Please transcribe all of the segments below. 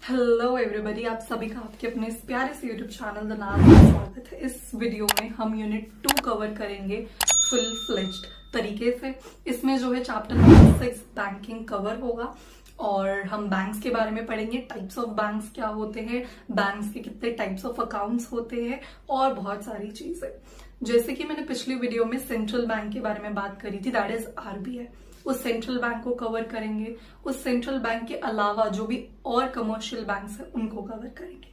Hello everybody, आप सभी का आपके अपने इस प्यारे से यूट्यूब चैनल द नाम में स्वागत है। इस वीडियो में हम यूनिट 2 कवर करेंगे फुल फ्लेज्ड तरीके से। इसमें जो है चैप्टर नंबर 6 बैंकिंग कवर होगा और हम बैंक्स के बारे में पढ़ेंगे। टाइप्स ऑफ बैंक्स क्या होते हैं, बैंक्स के कितने टाइप्स ऑफ अकाउंट्स होते हैं और बहुत सारी चीजें। जैसे कि मैंने पिछली वीडियो में सेंट्रल बैंक के बारे में बात करी थी, दैट इज आरबीआई। उस सेंट्रल बैंक को कवर करेंगे। उस सेंट्रल बैंक के अलावा जो भी और कमर्शियल बैंक्स है उनको कवर करेंगे।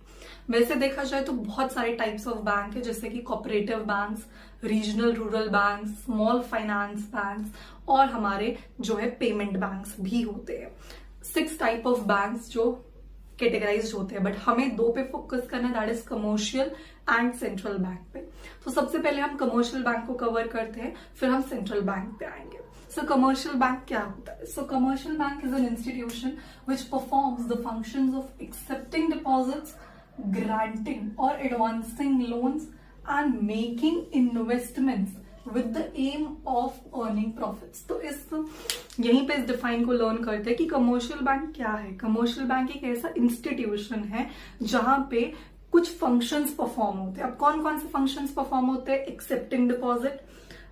वैसे देखा जाए तो बहुत सारे टाइप्स ऑफ बैंक है, जैसे कि cooperative banks, regional rural banks, small finance banks और हमारे जो है पेमेंट बैंक्स भी होते हैं। 6 टाइप ऑफ बैंक्स जो कैटेगराइज होते हैं, बट हमें 2 पे फोकस करना है, that is commercial and central bank पे। तो सबसे पहले हम कमर्शियल बैंक को कवर करते हैं, फिर हम सेंट्रल बैंक पे आएंगे। सो कमर्शियल बैंक क्या होता है? So commercial bank is an institution which performs the functions of accepting deposits, granting और advancing loans and making investments with the aim of earning profits। तो यहीं पे इस डिफाइन को लर्न करते हैं कि कमर्शियल बैंक क्या है। कमर्शियल बैंक एक ऐसा इंस्टीट्यूशन है जहां पे कुछ फंक्शंस परफॉर्म होते हैं। अब कौन कौन से फंक्शंस परफॉर्म होते हैं? एक्सेप्टिंग डिपॉजिट,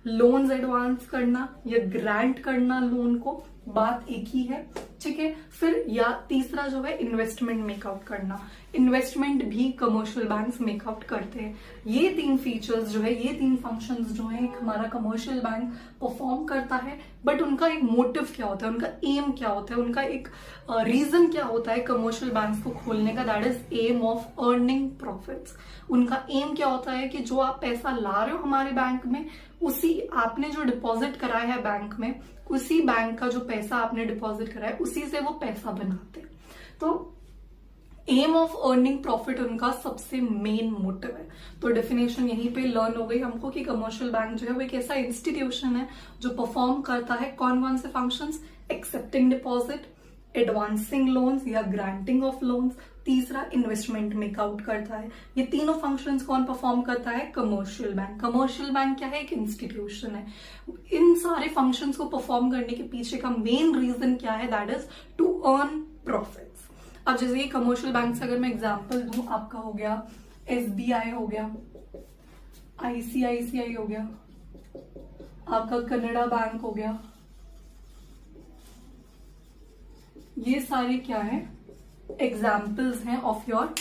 लोन्स एडवांस करना या ग्रांट करना लोन को, बात एक ही है, ठीक है। फिर या तीसरा जो है इन्वेस्टमेंट मेकआउट करना। इन्वेस्टमेंट भी कमर्शियल बैंक्स मेकआउट करते हैं। ये 3 फीचर्स जो है, ये 3 फंक्शंस जो है एक हमारा कमर्शियल बैंक परफॉर्म करता है। बट उनका एक मोटिव क्या होता है, उनका एम क्या होता है, उनका एक रीजन क्या होता है कमर्शियल बैंक्स को खोलने का? That is aim of earning profits. उनका एम क्या होता है कि जो आप पैसा ला रहे हो हमारे बैंक में, उसी आपने जो डिपॉजिट कराया है बैंक में, उसी बैंक का जो पैसा आपने डिपॉजिट करा है उसी से वो पैसा बनाते हैं। तो एम ऑफ अर्निंग प्रॉफिट उनका सबसे मेन मोटिव है। तो डेफिनेशन यहीं पे लर्न हो गई हमको कि कमर्शियल बैंक जो है वो एक ऐसा इंस्टीट्यूशन है जो परफॉर्म करता है कौन कौन से functions? Accepting deposit, advancing loans या ग्रांटिंग ऑफ लोन्स, तीसरा इन्वेस्टमेंट मेकआउट करता है। ये तीनों फंक्शंस कौन परफॉर्म करता है? Commercial bank. कमर्शियल बैंक क्या है? एक इंस्टीट्यूशन है। इन सारे फंक्शंस को परफॉर्म करने के पीछे का मेन रीजन क्या है? That is to earn profits. अब जैसे ये कमर्शियल बैंक से अगर मैं एग्जांपल दूं, आपका हो गया एसबीआई, हो गया आईसीआईसीआई, हो गया आपका कनाडा बैंक, हो गया, ये सारे क्या है? एग्जाम्पल्स हैं of your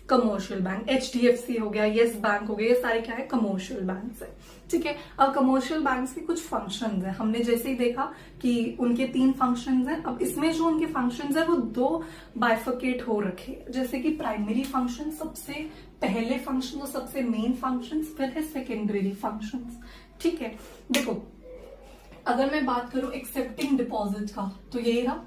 commercial bank. HDFC हो गया, यस बैंक हो गया, ये सारे क्या है? कमर्शियल बैंक्स है, ठीक है। अब कमर्शियल बैंक्स के कुछ फंक्शंस हैं। हमने जैसे ही देखा कि उनके 3 फंक्शंस हैं। अब इसमें जो उनके फंक्शंस है वो 2 बाइफर्केट हो रखे, जैसे कि प्राइमरी फंक्शन, सबसे पहले फंक्शन और सबसे मेन फंक्शन, फिर है सेकेंडरी फंक्शन, ठीक है। देखो, अगर मैं बात करूं एक्सेप्टिंग डिपॉजिट का, तो यही रहा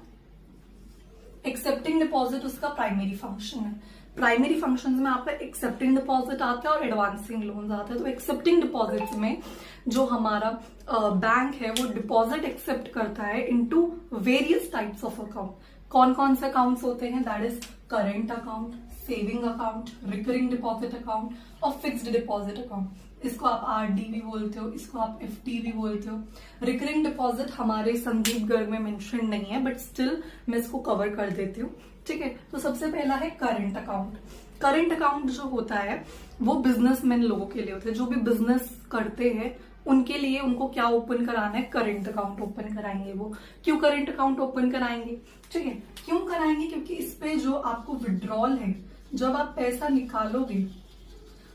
एक्सेप्टिंग डिपॉजिट, उसका प्राइमरी फंक्शन है। प्राइमरी फंक्शंस में आपका एक्सेप्टिंग डिपॉजिट आता है और एडवांसिंग लोन्स आता है। तो एक्सेप्टिंग डिपॉजिट्स में जो हमारा बैंक है वो डिपॉजिट एक्सेप्ट करता है into various types of account. कौन कौन से अकाउंट्स होते हैं? That is current account, saving account, recurring deposit account और फिक्स्ड डिपॉजिट अकाउंट। इसको आप आरडी भी बोलते हो, इसको आप एफडी भी बोलते हो। रिकरिंग डिपॉजिट हमारे संदीप गर्ग में मेंशन नहीं है, बट स्टिल मैं इसको कवर कर देती हूँ, ठीक है। तो सबसे पहला है करेंट अकाउंट। करेंट अकाउंट जो होता है वो बिजनेसमैन लोगों के लिए होता है। जो भी बिजनेस करते हैं उनके लिए उनको क्या ओपन कराना है? करेंट अकाउंट ओपन कराएंगे। वो क्यों करेंट अकाउंट ओपन कराएंगे? ठीक है, क्यों कराएंगे? क्योंकि इस पे जो आपको विड्रॉल है, जब आप पैसा निकालोगे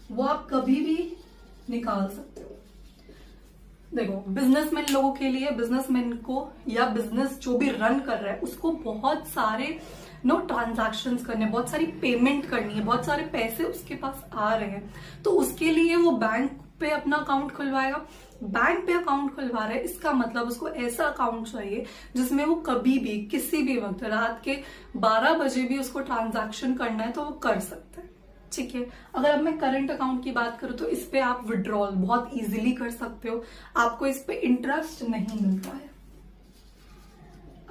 वो आप कभी भी निकाल सकते हो। देखो, बिजनेसमैन लोगों के लिए, बिजनेसमैन को या बिजनेस जो भी रन कर रहा है उसको बहुत सारे ट्रांजैक्शंस करने, बहुत सारी पेमेंट करनी है, बहुत सारे पैसे उसके पास आ रहे हैं, तो उसके लिए वो बैंक पे अपना अकाउंट खुलवाएगा। बैंक पे अकाउंट खुलवा रहा है, इसका मतलब उसको ऐसा अकाउंट चाहिए जिसमें वो कभी भी किसी भी वक्त रात के 12 बजे भी उसको ट्रांजैक्शन करना है तो वो कर सकता है, ठीक है। अगर अब मैं करंट अकाउंट की बात करूं तो इस पे आप विड्रॉल बहुत इजीली कर सकते हो। आपको इस पे इंटरेस्ट नहीं मिलता है,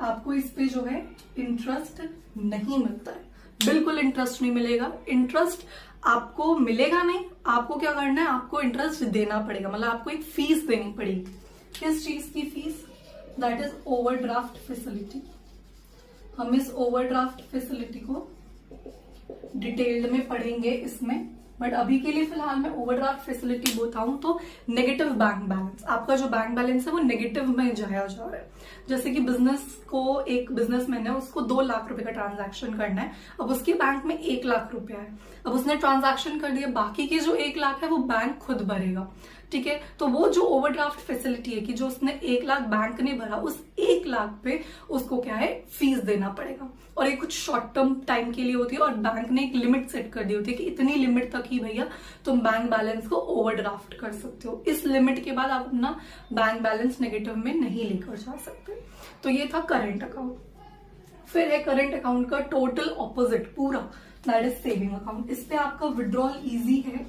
आपको इस पे जो है इंटरेस्ट नहीं मिलता है, बिल्कुल इंटरेस्ट नहीं मिलेगा। इंटरेस्ट आपको मिलेगा नहीं, आपको क्या करना है? आपको इंटरेस्ट देना पड़ेगा, मतलब आपको एक फीस देनी पड़ेगी। किस चीज की fees? That is overdraft facility. हम इस ओवरड्राफ्ट फैसिलिटी को डिटेल्ड में पढ़ेंगे इसमें, बट अभी के लिए फिलहाल मैं ओवरड्राफ्ट फैसिलिटी बताऊं तो नेगेटिव बैंक बैलेंस, आपका जो बैंक बैलेंस है वो नेगेटिव में जाया जा रहा है। जैसे कि बिजनेस को, एक बिजनेसमैन है, उसको 2 लाख रुपए का ट्रांजैक्शन करना है, अब उसके बैंक में 1 लाख रुपया है, अब उसने ट्रांजैक्शन कर दिया, बाकी के जो 1 लाख है वो बैंक खुद भरेगा, ठीक है। तो वो जो ओवरड्राफ्ट फैसिलिटी है कि जो उसने 1 लाख बैंक ने भरा, उस 1 लाख पे उसको क्या है, फीस देना पड़ेगा, और ये कुछ शॉर्ट टर्म टाइम के लिए होती है, और बैंक ने एक लिमिट सेट कर दी होती है कि इतनी लिमिट तक ही भैया तुम बैंक बैलेंस को ओवरड्राफ्ट कर सकते हो, इस लिमिट के बाद आप अपना बैंक बैलेंस नेगेटिव में नहीं लेकर जा सकते। तो ये था करंट अकाउंट। फिर है करंट अकाउंट का टोटल ऑपोजिट पूरा, दैट इज सेविंग अकाउंट। इस पे आपका विड्रॉल इजी है।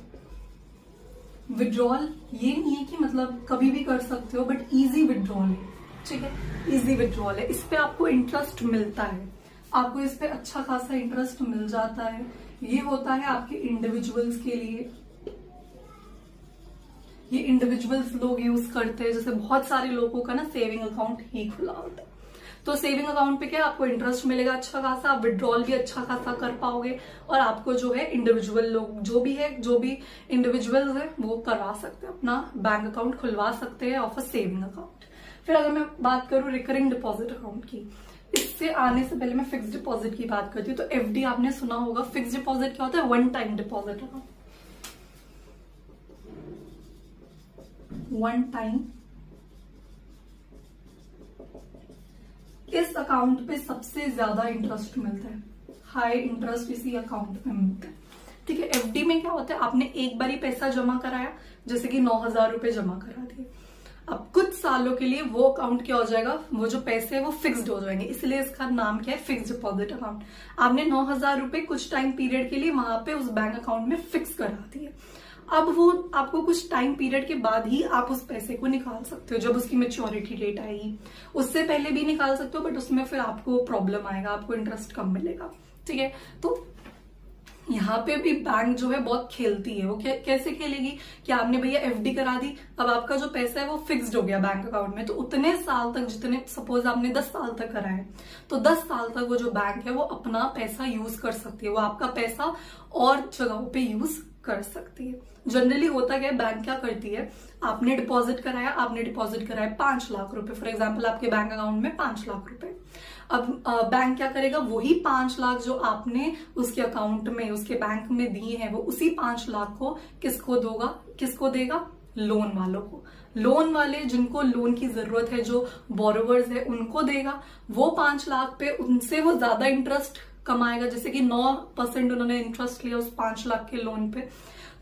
विड्रॉल ये नहीं है कि मतलब कभी भी कर सकते हो, बट इजी विड्रॉल है, ठीक है, इजी विड्रॉल है। इस पे आपको इंटरेस्ट मिलता है, आपको इस पे अच्छा खासा इंटरेस्ट मिल जाता है। ये होता है आपके इंडिविजुअल्स के लिए, ये इंडिविजुअल्स लोग यूज करते हैं, जैसे बहुत सारे लोगों का ना सेविंग अकाउंट ही खुला होता है। तो सेविंग अकाउंट पे क्या है, आपको इंटरेस्ट मिलेगा अच्छा खासा, आप विड्रॉल भी अच्छा खासा कर पाओगे, और आपको जो है इंडिविजुअल लोग जो भी इंडिविजुअल्स है वो करवा सकते हैं, अपना बैंक अकाउंट खुलवा सकते हैं ऑफ अ सेविंग अकाउंट। फिर अगर मैं बात करूं रिकरिंग डिपॉजिट अकाउंट की, इससे आने से पहले मैं फिक्स डिपॉजिट की बात करती हूँ। तो एफडी आपने सुना होगा, फिक्स डिपॉजिट क्या होता है, one time deposit account, one time. इस अकाउंट पे सबसे ज्यादा इंटरेस्ट मिलता है, हाई इंटरेस्ट इसी अकाउंट में मिलता है, ठीक है। एफडी में क्या होता है, आपने एक बार ही पैसा जमा कराया, जैसे कि 9,000 रुपए जमा करा दिए, अब कुछ सालों के लिए वो अकाउंट क्या हो जाएगा, वो जो पैसे है वो फिक्स्ड हो जाएंगे, इसलिए इसका नाम क्या है, फिक्स्ड डिपॉजिट अकाउंट। आपने 9,000 रुपए कुछ टाइम पीरियड के लिए वहां पे उस बैंक अकाउंट में फिक्स करा दिए, अब वो आपको कुछ टाइम पीरियड के बाद ही आप उस पैसे को निकाल सकते हो, जब उसकी मैच्योरिटी डेट आएगी। उससे पहले भी निकाल सकते हो, बट उसमें फिर आपको प्रॉब्लम आएगा, आपको इंटरेस्ट कम मिलेगा, ठीक है। तो यहाँ पे भी बैंक जो है बहुत खेलती है, वो कैसे खेलेगी कि आपने भैया एफडी करा दी, अब आपका जो पैसा है वो फिक्स्ड हो गया बैंक अकाउंट में, तो उतने साल तक, जितने सपोज आपने 10 साल तक करा है, तो 10 साल तक वो जो बैंक है वो अपना पैसा यूज कर सकती है, वो आपका पैसा और जगहों पे यूज कर सकती है। जनरली होता क्या है, बैंक क्या करती है, आपने डिपॉजिट कराया 5 लाख रुपए, फॉर एग्जाम्पल आपके बैंक अकाउंट में 5 लाख रुपए, अब बैंक क्या करेगा, वही 5 लाख जो आपने उसके अकाउंट में, उसके बैंक में दिए हैं, वो उसी 5 लाख को किसको देगा, लोन वालों को, लोन वाले जिनको लोन की जरूरत है, जो बोरोवर्स है, उनको देगा। वो 5 लाख पे उनसे वो ज्यादा इंटरेस्ट कमाएगा, जैसे कि 9% उन्होंने इंटरेस्ट लिया उस 5 लाख के लोन पे,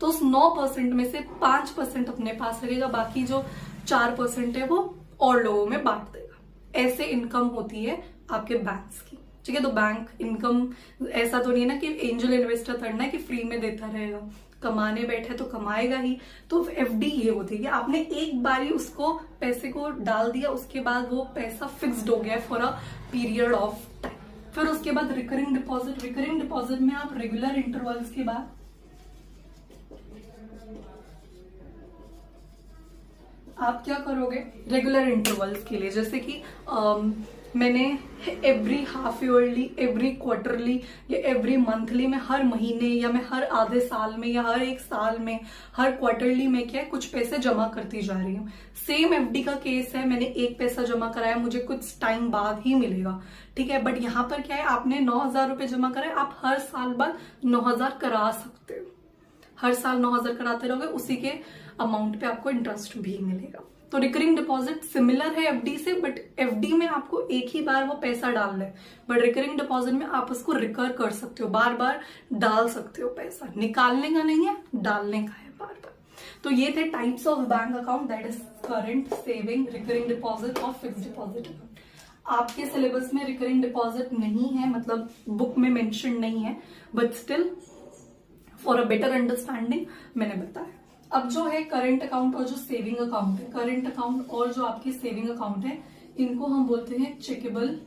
तो उस 9% में से 5% अपने पास रखेगा, बाकी जो 4% है वो और लोगों में बांट देगा। ऐसे इनकम होती है आपके बैंक्स की, ठीक है। तो बैंक इनकम ऐसा तो नहीं है ना कि एंजल इन्वेस्टर करना है कि फ्री में देता रहेगा, कमाने बैठे तो कमाएगा ही। तो एफडी ये होती है कि आपने एक बारी उसको पैसे को डाल दिया, उसके बाद वो पैसा फिक्स्ड हो गया for a period of time. फिर उसके बाद रिकरिंग डिपॉजिट में आप रेगुलर इंटरवल्स के बाद आप क्या करोगे, रेगुलर इंटरवल्स के लिए, जैसे कि मैंने every half yearly, every quarterly या एवरी मंथली में, हर महीने या मैं हर आधे साल में या हर एक साल में, हर क्वार्टरली में क्या है, कुछ पैसे जमा करती जा रही हूँ। सेम एफडी का केस है, मैंने एक पैसा जमा कराया, मुझे कुछ टाइम बाद ही मिलेगा, ठीक है। बट यहाँ पर क्या है, आपने 9,000 रुपए जमा कराए, आप हर साल बाद 9,000 करा सकते हो, हर साल 9,000 कराते रहोगे, उसी के अमाउंट पे आपको इंटरेस्ट भी मिलेगा। तो रिकरिंग डिपॉजिट सिमिलर है एफडी से, बट एफडी में आपको एक ही बार वो पैसा डालना है, बट रिकरिंग डिपॉजिट में आप उसको रिकर कर सकते हो, बार बार डाल सकते हो पैसा, निकालने का नहीं है, डालने का है बार बार। तो ये थे types of bank account, that is current, saving, recurring deposit और फिक्स्ड डिपॉजिट अकाउंट। आपके सिलेबस में रिकरिंग डिपॉजिट नहीं है, मतलब बुक में मेंशन नहीं है, but still for a better understanding मैंने बताया। अब जो है करंट अकाउंट और जो सेविंग अकाउंट है, करंट अकाउंट और जो आपकी सेविंग अकाउंट है, इनको हम बोलते हैं चेकेबल,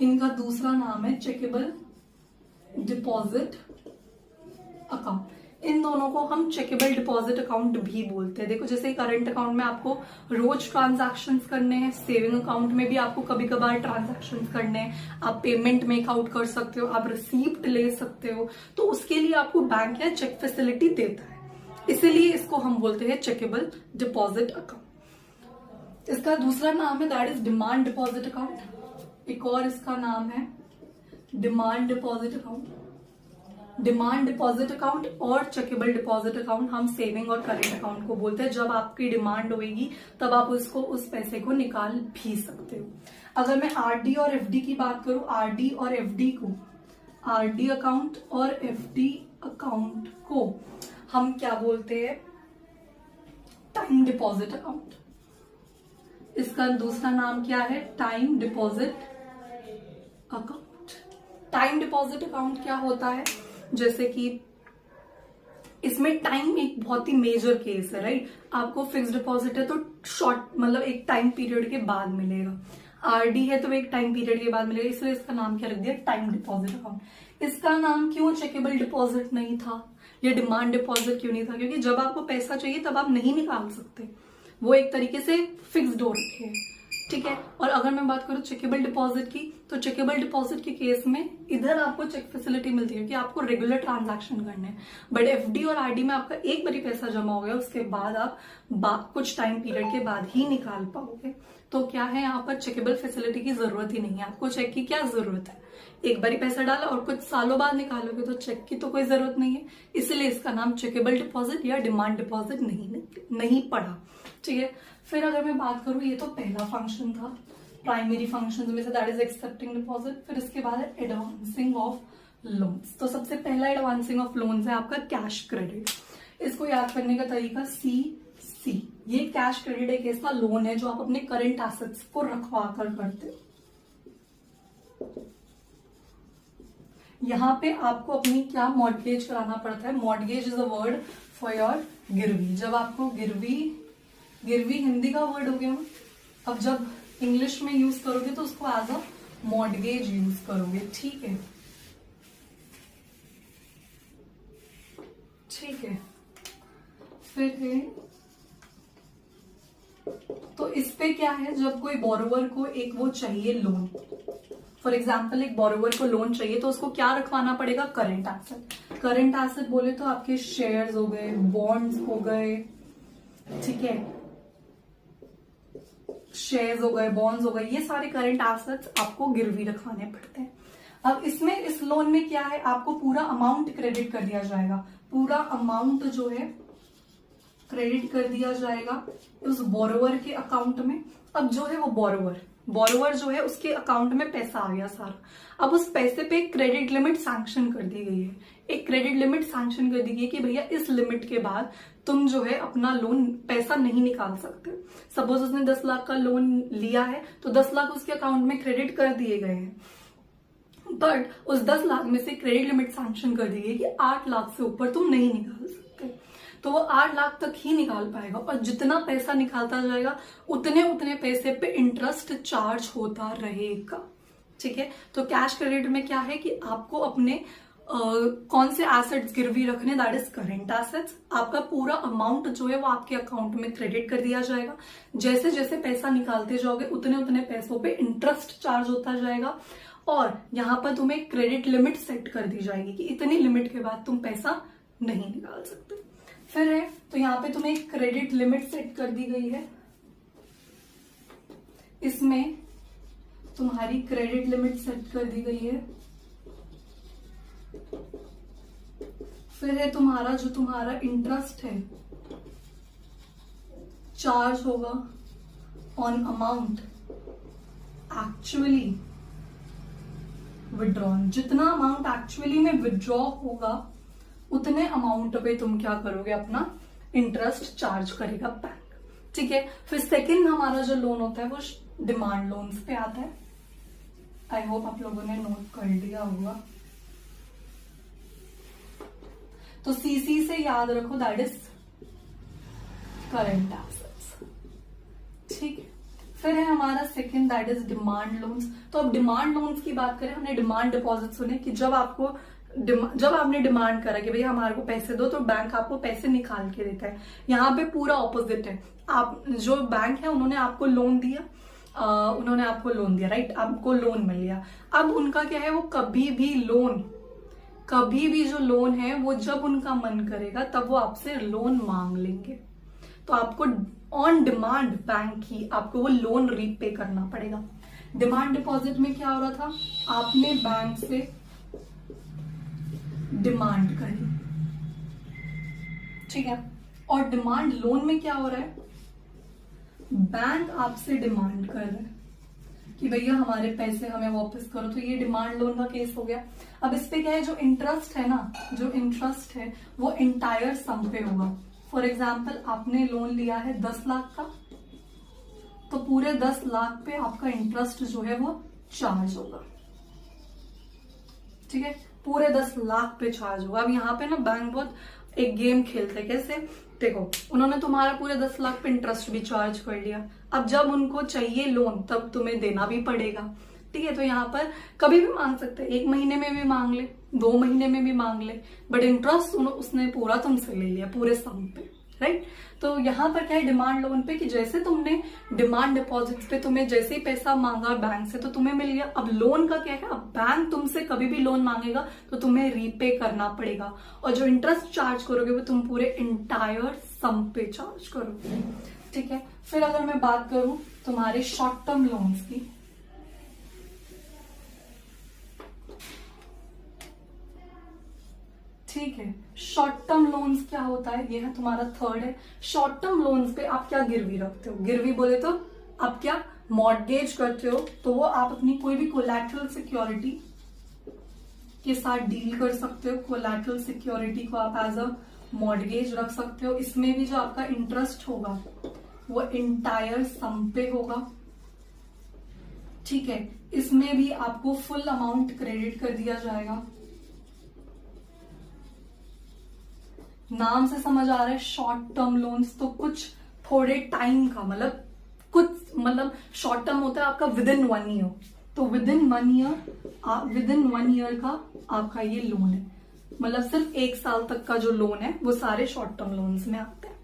इनका दूसरा नाम है चेकेबल डिपॉजिट अकाउंट। इन दोनों को हम चेकेबल डिपॉजिट अकाउंट भी बोलते हैं। देखो जैसे करंट अकाउंट में आपको रोज ट्रांजैक्शंस करने हैं, सेविंग अकाउंट में भी आपको कभी कभार ट्रांजैक्शंस करने हैं, आप पेमेंट मेक आउट कर सकते हो, आप रिसीप्ट ले सकते हो, तो उसके लिए आपको बैंक या चेक फैसिलिटी देता है, इसीलिए इसको हम बोलते हैं चेकेबल डिपॉजिट अकाउंट। इसका दूसरा नाम है that is demand deposit account. एक और इसका नाम है demand deposit account. Demand deposit account और चेकेबल डिपॉजिट अकाउंट हम सेविंग और करेंट अकाउंट को बोलते हैं। जब आपकी डिमांड होगी तब आप उसको उस पैसे को निकाल भी सकते हो। अगर मैं आरडी और एफडी की बात करूं, आरडी और एफडी को, आरडी अकाउंट और एफडी अकाउंट को हम क्या बोलते हैं, टाइम डिपॉजिट अकाउंट। इसका दूसरा नाम क्या है, time deposit account. Time deposit account क्या होता है, जैसे कि इसमें टाइम एक बहुत ही मेजर केस है, राइट। आपको फिक्स डिपॉजिट है तो शॉर्ट मतलब एक टाइम पीरियड के बाद मिलेगा, आरडी है तो एक टाइम पीरियड के बाद मिलेगा, इसलिए इसका नाम क्या रख दिया, टाइम डिपॉजिट अकाउंट। इसका नाम क्यों चेकेबल डिपॉजिट नहीं था या डिमांड डिपॉजिट क्यों नहीं था, क्योंकि जब आपको पैसा चाहिए तब आप नहीं निकाल सकते, वो एक तरीके से फिक्स्ड हो रखे हैं, ठीक है। और अगर मैं बात करूं चेकेबल डिपॉजिट की, तो चेकेबल डिपॉजिट के केस में इधर आपको चेक फैसिलिटी मिलती है कि आपको रेगुलर ट्रांजैक्शन करने हैं, बट एफडी और आरडी में आपका एक बारी पैसा जमा हो गया, उसके बाद आप कुछ टाइम पीरियड के बाद ही निकाल पाओगे। तो क्या है, यहाँ पर चेकेबल फैसिलिटी की जरूरत ही नहीं है, आपको चेक की क्या जरूरत है, एक बारी पैसा डाला और कुछ सालों बाद निकालोगे, तो चेक की तो कोई जरूरत नहीं है, इसलिए इसका नाम चेकेबल डिपॉजिट या डिमांड डिपॉजिट नहीं पड़ा, ठीक है। फिर अगर मैं बात करूं, ये तो पहला फंक्शन था प्राइमरी फंक्शन में से, दैट इज एक्सेप्टिंग डिपॉजिट। फिर इसके बाद है एडवांसिंग ऑफ लोन्स। तो सबसे पहला एडवांसिंग ऑफ लोन्स है आपका कैश क्रेडिट। इसको याद करने का तरीका CC, ये कैश क्रेडिट एक ऐसा लोन है जो आप अपने करंट एसेट्स को रखवा कर करते हो। यहाँ पे आपको अपनी क्या मॉर्गेज कराना पड़ता है, mortgage is a word for your गिरवी। जब आपको गिरवी हिंदी का वर्ड हो गया, अब जब इंग्लिश में यूज करोगे तो उसको एज अ मॉर्गेज यूज करोगे, ठीक है, ठीक है। फिर है, तो इस पे क्या है, जब कोई बोरोवर को एक वो चाहिए लोन, फॉर एग्जाम्पल एक बोरोवर को लोन चाहिए तो उसको क्या रखवाना पड़ेगा, करंट एसेट। करंट एसेट बोले तो आपके शेयर्स हो गए, बॉन्ड्स हो गए, ठीक है, शेयर्स हो गए, बॉन्ड्स हो गए, ये सारे करंट एसेट्स आपको गिरवी रखवाने पड़ते हैं। अब इसमें इस लोन में क्या है, आपको पूरा अमाउंट क्रेडिट कर दिया जाएगा, पूरा अमाउंट जो है क्रेडिट कर दिया जाएगा उस बोरोवर के अकाउंट में। अब जो है वो बोरोवर जो है उसके अकाउंट में पैसा आ गया सारा, अब उस पैसे पे क्रेडिट लिमिट सैंक्शन कर दी गई है, एक क्रेडिट लिमिट सैंक्शन कर दी गई है कि भैया इस लिमिट के बाद तुम जो है अपना लोन पैसा नहीं निकाल सकते। सपोज उसने 10 लाख का लोन लिया है तो 10 लाख उसके अकाउंट में क्रेडिट कर दिए गए हैं, बट उस 10 लाख में से क्रेडिट लिमिट सैंक्शन कर दी गई कि 8 लाख से ऊपर तुम नहीं निकाल सकते, तो वो 8 लाख तक ही निकाल पाएगा, और जितना पैसा निकालता जाएगा उतने पैसे पे इंटरेस्ट चार्ज होता रहेगा, ठीक है। तो कैश क्रेडिट में क्या है कि आपको अपने कौन से एसेट्स गिरवी रखने, दैट इज करंट एसेट्स, आपका पूरा अमाउंट जो है वो आपके अकाउंट में क्रेडिट कर दिया जाएगा, जैसे जैसे पैसा निकालते जाओगे उतने पैसों पे इंटरेस्ट चार्ज होता जाएगा, और यहाँ पर तुम्हें क्रेडिट लिमिट सेट कर दी जाएगी कि इतनी लिमिट के बाद तुम पैसा नहीं निकाल सकते। फिर है, तो यहाँ पे तुम्हें क्रेडिट लिमिट सेट कर दी गई है, इसमें तुम्हारी क्रेडिट लिमिट सेट कर दी गई है। फिर है तुम्हारा जो तुम्हारा इंटरेस्ट है चार्ज होगा ऑन अमाउंट एक्चुअली विड्रॉन, जितना अमाउंट एक्चुअली में विड्रॉ होगा उतने अमाउंट पे तुम क्या करोगे, अपना इंटरेस्ट चार्ज करेगा बैंक, ठीक है। फिर सेकंड हमारा जो लोन होता है वो डिमांड लोन्स पे आता है। आई होप आप लोगों ने नोट कर लिया होगा। तो सीसी से याद रखो दैट इज करंट एसेट्स, ठीक है। फिर है हमारा second that is demand loans. तो अब डिमांड लोन्स की बात करें, हमने डिमांड डिपॉजिट सुने कि जब आपको जब आपने डिमांड करा कि भैया हमारे को पैसे दो, तो बैंक आपको पैसे निकाल के देता है। यहाँ पे पूरा ऑपोजिट है। आप जो बैंक है उन्होंने आपको लोन दिया, राइट, आपको लोन मिल गया। अब उनका क्या है, वो कभी भी जो लोन है वो जब उनका मन करेगा तब वो आपसे लोन मांग लेंगे। तो आपको ऑन डिमांड बैंक ही आपको वो लोन रीपे करना पड़ेगा। डिमांड डिपॉजिट में क्या हो रहा था, आपने बैंक से डिमांड करी, ठीक है, और डिमांड लोन में क्या हो रहा है, बैंक आपसे डिमांड कर रहा है कि भैया हमारे पैसे हमें वापस करो। तो ये डिमांड लोन का केस हो गया। अब इस पे क्या है, जो इंटरेस्ट है ना, जो इंटरेस्ट है वो इंटायर सम पे होगा। फॉर एग्जाम्पल आपने लोन लिया है 10 लाख का, तो पूरे 10 लाख पे आपका इंटरेस्ट जो है वो चार्ज होगा, ठीक है, पूरे 10 लाख पे चार्ज होगा। अब यहाँ पे ना बैंक बहुत एक गेम खेलते, कैसे, देखो उन्होंने तुम्हारा पूरे 10 लाख पे इंटरेस्ट भी चार्ज कर लिया। अब जब उनको चाहिए लोन तब तुम्हें देना भी पड़ेगा, ठीक है। तो यहाँ पर कभी भी मांग सकते, 1 महीने में भी मांग ले, 2 महीने में भी मांग ले, बट इंटरेस्ट उसने पूरा तुमसे ले लिया पूरे सम पे, राइट। तो यहाँ पर क्या है डिमांड लोन पे, कि जैसे तुमने डिमांड डिपॉजिट्स पे तुम्हें जैसे ही पैसा मांगा बैंक से तो तुम्हें मिल गया। अब लोन का क्या है, अब बैंक तुमसे कभी भी लोन मांगेगा तो तुम्हें रीपे करना पड़ेगा, और जो इंटरेस्ट चार्ज करोगे वो तुम पूरे इंटायर सम पे चार्ज करोगे, ठीक है। फिर अगर मैं बात करूं तुम्हारे शॉर्ट टर्म लोन्स की, ठीक है, शॉर्ट टर्म लोन्स क्या होता है, ये है तुम्हारा थर्ड है। शॉर्ट टर्म लोन्स पे आप क्या गिरवी रखते हो, गिरवी बोले तो आप क्या मॉर्गेज करते हो, तो वो आप अपनी कोई भी कोलैटरल सिक्योरिटी के साथ डील कर सकते हो। कोलैटरल सिक्योरिटी को आप एज अ मॉर्गेज रख सकते हो। इसमें भी जो आपका इंटरेस्ट होगा वो इंटायर सम पे होगा, ठीक है। इसमें भी आपको फुल अमाउंट क्रेडिट कर दिया जाएगा। नाम से समझ आ रहा है शॉर्ट टर्म लोन्स, तो कुछ थोड़े टाइम का, मतलब शॉर्ट टर्म होता है आपका विदिन 1 ईयर, तो विदिन 1 ईयर का आपका ये लोन है, मतलब सिर्फ 1 साल तक का जो लोन है वो सारे शॉर्ट टर्म लोन्स में आते हैं,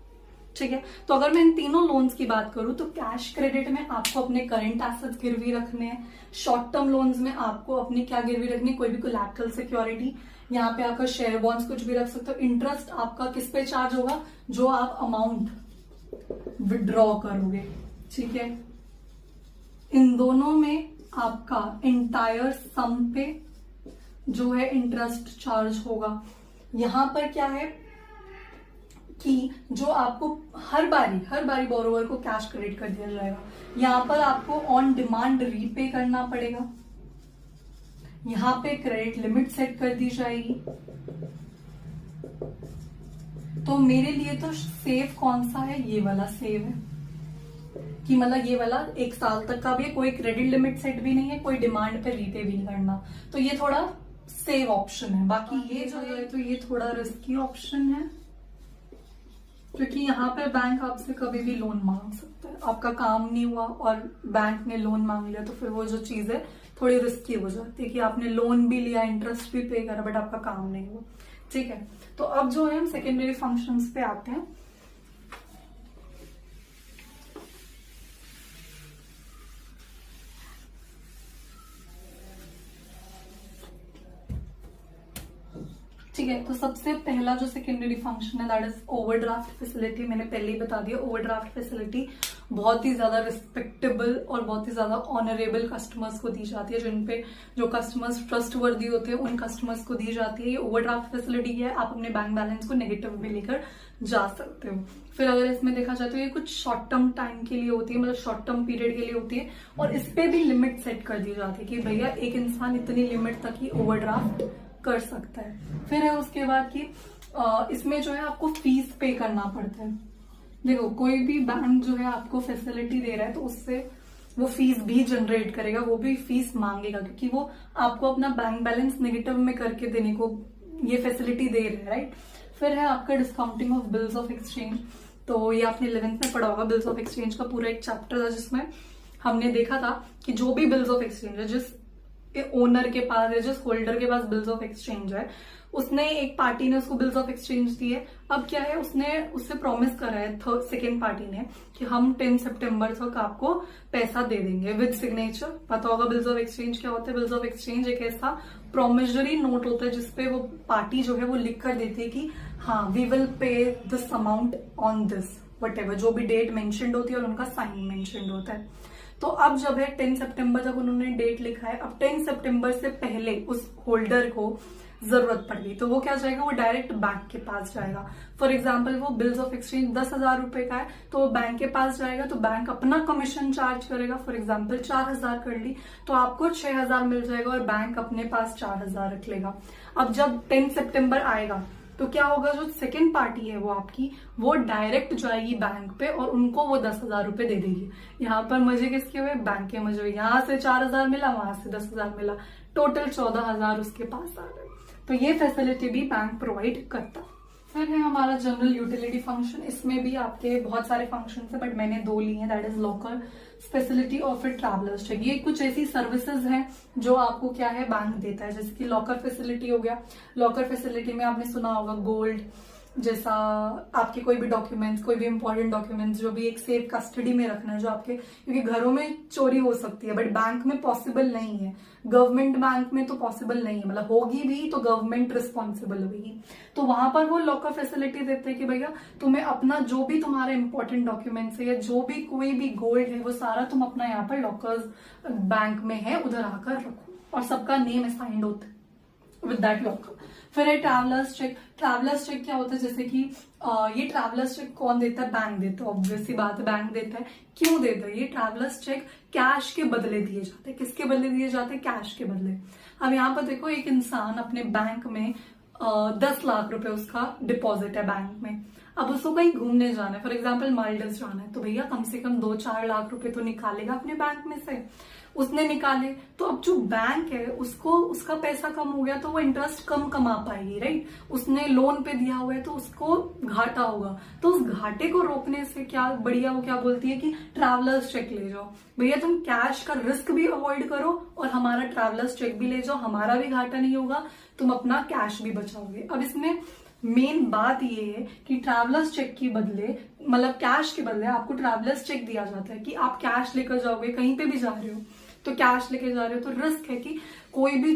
ठीक है। तो अगर मैं इन तीनों लोन्स की बात करूं तो कैश क्रेडिट में आपको अपने करंट एसेट्स गिरवी रखने हैं, शॉर्ट टर्म लोन्स में आपको अपनी क्या गिरवी रखनी है, कोई भी कोलैटरल सिक्योरिटी, यहाँ पे आपका शेयर बॉन्ड्स कुछ भी रख सकते हो। इंटरेस्ट आपका किस पे चार्ज होगा, जो आप अमाउंट विड्रॉ करोगे, ठीक है। इन दोनों में आपका इंटायर सम पे जो है इंटरेस्ट चार्ज होगा। यहां पर क्या है कि जो आपको हर बारी बोरोवर को कैश क्रेडिट कर दिया जाएगा। यहां पर आपको ऑन डिमांड रीपे करना पड़ेगा। यहां पे क्रेडिट लिमिट सेट कर दी जाएगी। तो मेरे लिए तो सेफ कौन सा है, ये वाला सेव है, कि मतलब ये वाला 1 साल तक का भी है, कोई क्रेडिट लिमिट सेट भी नहीं है, कोई डिमांड पे रीपे भी नहीं करना, तो ये थोड़ा सेव ऑप्शन है। बाकी ये जो है तो ये थोड़ा रिस्की ऑप्शन है, क्योंकि यहाँ पे बैंक आपसे कभी भी लोन मांग सकता है। आपका काम नहीं हुआ और बैंक ने लोन मांग लिया तो फिर वो जो चीज है थोड़ी रिस्की हो जाती है, कि आपने लोन भी लिया, इंटरेस्ट भी पे करा, बट आपका काम नहीं हुआ, ठीक है। तो अब जो है हम सेकेंडरी फंक्शंस पे आते हैं। ठीक है, तो सबसे पहला जो सेकेंडरी फंक्शन है दैट इज ओवरड्राफ्ट फैसिलिटी। मैंने पहले ही बता दिया, ओवरड्राफ्ट फैसिलिटी बहुत ही ज्यादा रिस्पेक्टेबल और बहुत ही ज्यादा ऑनरेबल कस्टमर्स को दी जाती है, जिन पे जो कस्टमर्स ट्रस्टवर्दी होते हैं उन कस्टमर्स को दी जाती है। ये ओवरड्राफ्ट फैसिलिटी है, आप अपने बैंक बैलेंस को नेगेटिव में लेकर जा सकते हो। फिर अगर इसमें देखा जाए तो ये कुछ शॉर्ट टर्म टाइम के लिए होती है, मतलब शॉर्ट टर्म पीरियड के लिए होती है, और इस पे भी लिमिट सेट कर दी जाती है कि भैया एक इंसान इतनी लिमिट तक ही ओवरड्राफ्ट कर सकता है। फिर है उसके बाद कि इसमें जो है आपको फीस पे करना पड़ता है। देखो कोई भी बैंक जो है आपको फैसिलिटी दे रहा है तो उससे वो फीस भी जनरेट करेगा, वो भी फीस मांगेगा, क्योंकि वो आपको अपना बैंक बैलेंस नेगेटिव में करके देने को ये फैसिलिटी दे रहे हैं, राइट। फिर है आपका discounting of bills of exchange. तो ये आपने 11th में पढ़ा होगा, बिल्स ऑफ एक्सचेंज का पूरा एक चैप्टर था जिसमें हमने देखा था कि जो भी बिल्स ऑफ एक्सचेंज है, जिस ओनर के पास या जिस होल्डर के पास बिल्स ऑफ एक्सचेंज है, उसने एक पार्टी ने उसको बिल्स ऑफ एक्सचेंज दिए। अब क्या है, उसने उससे प्रॉमिस करा है सेकेंड पार्टी ने कि हम 10 सितंबर तक आपको पैसा दे देंगे विद सिग्नेचर। पता होगा बिल्स ऑफ एक्सचेंज क्या होता है। बिल्स ऑफ एक्सचेंज एक ऐसा प्रोमिसरी नोट होता है जिसपे वो पार्टी जो है वो लिख कर देती है कि हाँ we will pay this amount on this whatever, जो भी डेट मेंशन्ड होती है और उनका साइन मेंशन्ड होता है। तो अब जब है 10 सितंबर तक उन्होंने डेट लिखा है, अब 10 सितंबर से पहले उस होल्डर को जरूरत पड़ गई तो वो क्या जाएगा, वो डायरेक्ट बैंक के पास जाएगा। फॉर एग्जाम्पल वो बिल्स ऑफ एक्सचेंज 10,000 रुपए का है तो वो बैंक के पास जाएगा, तो बैंक अपना कमीशन चार्ज करेगा। फॉर एग्जाम्पल 4,000 कर ली तो आपको 6,000 मिल जाएगा और बैंक अपने पास 4,000 रख लेगा। अब जब 10 सितंबर आएगा तो क्या होगा, जो सेकेंड पार्टी है वो आपकी वो डायरेक्ट जाएगी बैंक पे और उनको वो 10,000 रुपए दे देगी। यहाँ पर मजे किसके हुए, बैंक के मजे हुए। यहाँ से 4,000 मिला, वहां से 10,000 मिला, टोटल 14,000 उसके पास आ गए। तो ये फैसिलिटी भी बैंक प्रोवाइड करता है। फिर है हमारा जनरल यूटिलिटी फंक्शन। इसमें भी आपके बहुत सारे फंक्शन है बट मैंने 2 लिए हैं, दैट इज लॉकर फैसिलिटी और फिर ट्रैवलर्स चेक। ये कुछ ऐसी सर्विसेज हैं जो आपको क्या है बैंक देता है, जैसे कि लॉकर फैसिलिटी हो गया। लॉकर फैसिलिटी में आपने सुना होगा गोल्ड जैसा आपके कोई भी डॉक्यूमेंट्स, कोई भी इंपॉर्टेंट डॉक्यूमेंट्स जो भी एक सेफ कस्टडी में रखना है, जो आपके, क्योंकि घरों में चोरी हो सकती है बट बैंक में पॉसिबल नहीं है। गवर्नमेंट बैंक में तो पॉसिबल नहीं है, मतलब होगी भी तो गवर्नमेंट रिस्पॉन्सिबल होगी। तो वहां पर वो लॉकर फैसिलिटी देते हैं कि भैया तुम्हें अपना जो भी तुम्हारा इंपॉर्टेंट डॉक्यूमेंट्स है या जो भी कोई भी गोल्ड है वो सारा तुम अपना यहाँ पर लॉकर्स बैंक में है उधर आकर रखो और सबका नेम असाइंड होता है विद दैट लॉकर। फिर है ट्रैवलर्स चेक। ट्रैवलर्स चेक क्या होता है, जैसे कि ये ट्रैवलर्स चेक कौन देता है, बैंक देता है। ऑब्वियस सी बात है बैंक देता है। क्यों देता है, ये ट्रैवलर्स चेक कैश के बदले दिए जाते हैं। किसके बदले दिए जाते हैं, कैश के बदले। अब यहाँ पर देखो एक इंसान अपने बैंक में 10 लाख रुपए उसका डिपॉजिट है बैंक में। अब उसको कहीं घूमने जाना है, फॉर एग्जाम्पल मालदीव्स जाना है, तो भैया कम से कम 2-4 लाख रुपए तो निकालेगा अपने बैंक में से। उसने निकाले तो अब जो बैंक है उसको उसका पैसा कम हो गया तो वो इंटरेस्ट कम कमा पाएगी, राइट। उसने लोन पे दिया हुआ है तो उसको घाटा होगा। तो उस घाटे को रोकने से क्या बढ़िया वो क्या बोलती है कि ट्रैवलर्स चेक ले जाओ। भैया तुम कैश का रिस्क भी अवॉइड करो और हमारा ट्रैवलर्स चेक भी ले जाओ, हमारा भी घाटा नहीं होगा, तुम अपना कैश भी बचाओगे। अब इसमें मेन बात ये है कि ट्रैवलर्स चेक के बदले, मतलब कैश के बदले आपको ट्रैवलर्स चेक दिया जाता है कि आप कैश लेकर जाओगे, कहीं पे भी जा रहे हो तो कैश लेके जा रहे हो तो रिस्क है कि कोई भी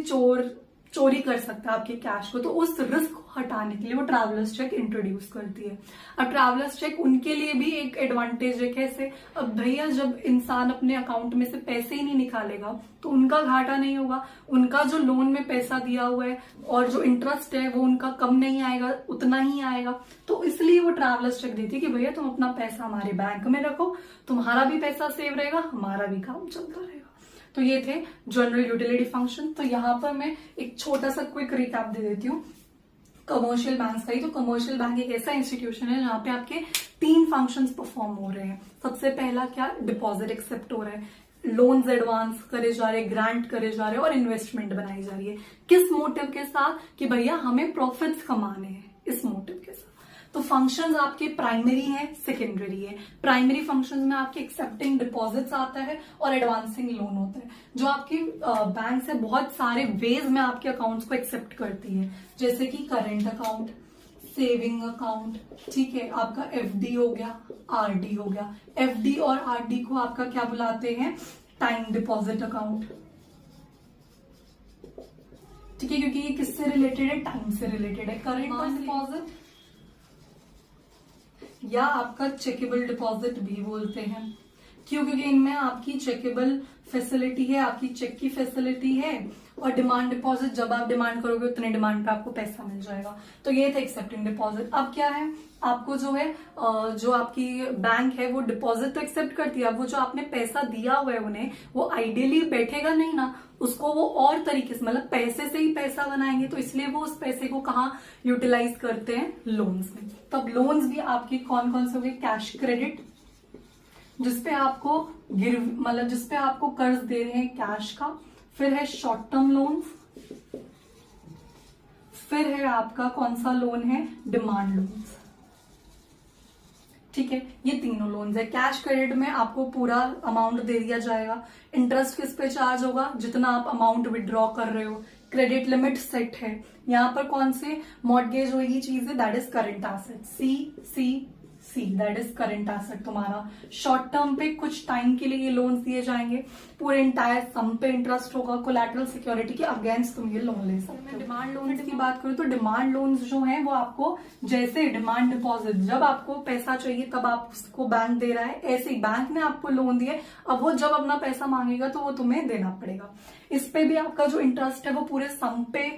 चोरी कर सकता है आपके कैश को। तो उस रिस्क को हटाने के लिए वो ट्रैवलर्स चेक इंट्रोड्यूस करती है। अब ट्रैवलर्स चेक उनके लिए भी एक एडवांटेज है। कैसे, अब भैया जब इंसान अपने अकाउंट में से पैसे ही नहीं निकालेगा तो उनका घाटा नहीं होगा, उनका जो लोन में पैसा दिया हुआ है और जो इंटरेस्ट है वो उनका कम नहीं आएगा, उतना ही आएगा। तो इसलिए वो ट्रैवलर्स चेक देती है कि भैया तुम अपना पैसा हमारे बैंक में रखो, तुम्हारा भी पैसा सेव रहेगा, हमारा भी काम चलता रहेगा। तो ये थे जनरल यूटिलिटी फंक्शन। तो यहाँ पर मैं एक छोटा सा क्विक रिकैप दे देती हूँ कमर्शियल बैंक का ही। तो कमर्शियल बैंक एक ऐसा इंस्टीट्यूशन है जहाँ पे आपके 3 फंक्शंस परफॉर्म हो रहे हैं। सबसे पहला क्या, डिपॉजिट एक्सेप्ट हो रहा है, लोन्स एडवांस करे जा रहे, ग्रांट करे जा रहे और इन्वेस्टमेंट बनाई जा रही है। किस मोटिव के साथ, कि भैया हमें प्रॉफिट्स कमाने हैं, इस मोटिव के साथ। तो फंक्शंस आपके प्राइमरी है, सेकेंडरी है। प्राइमरी फंक्शंस में आपके एक्सेप्टिंग डिपॉजिट्स आता है और एडवांसिंग लोन होता है, जो आपकी बैंक से बहुत सारे वेज में आपके अकाउंट्स को एक्सेप्ट करती है, जैसे कि करेंट अकाउंट, सेविंग अकाउंट, ठीक है, आपका एफडी हो गया, आरडी हो गया। एफडी और आरडी को आपका क्या बुलाते हैं, टाइम डिपॉजिट अकाउंट, ठीक है, क्योंकि ये किससे रिलेटेड है, टाइम से रिलेटेड है। करेंट डिपॉजिट या आपका चेकेबल डिपॉजिट भी बोलते हैं। क्यों, क्योंकि इनमें आपकी चेकेबल फैसिलिटी है, आपकी चेक की फैसिलिटी है। और डिमांड डिपॉजिट, जब आप डिमांड करोगे उतने डिमांड पे आपको पैसा मिल जाएगा। तो ये था एक्सेप्टिंग डिपॉजिट। अब क्या है, आपको जो है जो आपकी बैंक है वो डिपॉजिट तो एक्सेप्ट करती है। अब वो जो आपने पैसा दिया हुआ है उन्हें, वो आइडियली बैठेगा नहीं ना, उसको वो और तरीके से, मतलब पैसे से ही पैसा बनाएंगे। तो इसलिए वो उस पैसे को कहाँ यूटिलाइज करते हैं, लोन्स में। तो अब लोन्स भी आपके कौन कौन से हो गए, कैश क्रेडिट, जिसपे आपको मतलब जिसपे आपको कर्ज दे रहे हैं कैश का। फिर है शॉर्ट टर्म लोन्स, फिर है आपका कौन सा लोन है, डिमांड लोन्स। ठीक है, ये तीनों लोन्स है। कैश क्रेडिट में आपको पूरा अमाउंट दे दिया जाएगा। इंटरेस्ट किस पे चार्ज होगा? जितना आप अमाउंट विड्रॉ कर रहे हो। क्रेडिट लिमिट सेट है। यहाँ पर कौन से मॉर्गेज वही चीज है, that is current asset, see that is current asset तुम्हारा। शॉर्ट टर्म पे कुछ टाइम के लिए ये लोन्स दिए जाएंगे, पूरे इंटायर सम पे इंटरेस्ट होगा, कोलैटरल सिक्योरिटी के अगेंस्ट तुम ये लोन ले सकते हो। डिमांड लोन्स की बात करूं तो डिमांड लोन्स जो हैं वो आपको जैसे डिमांड डिपॉजिट, जब आपको पैसा चाहिए तब आप उसको बैंक दे रहा है, ऐसे ही बैंक ने आपको लोन दिए, अब वो जब अपना पैसा मांगेगा तो वो तुम्हें देना पड़ेगा। इस पे भी आपका जो इंटरेस्ट है वो पूरे सम पे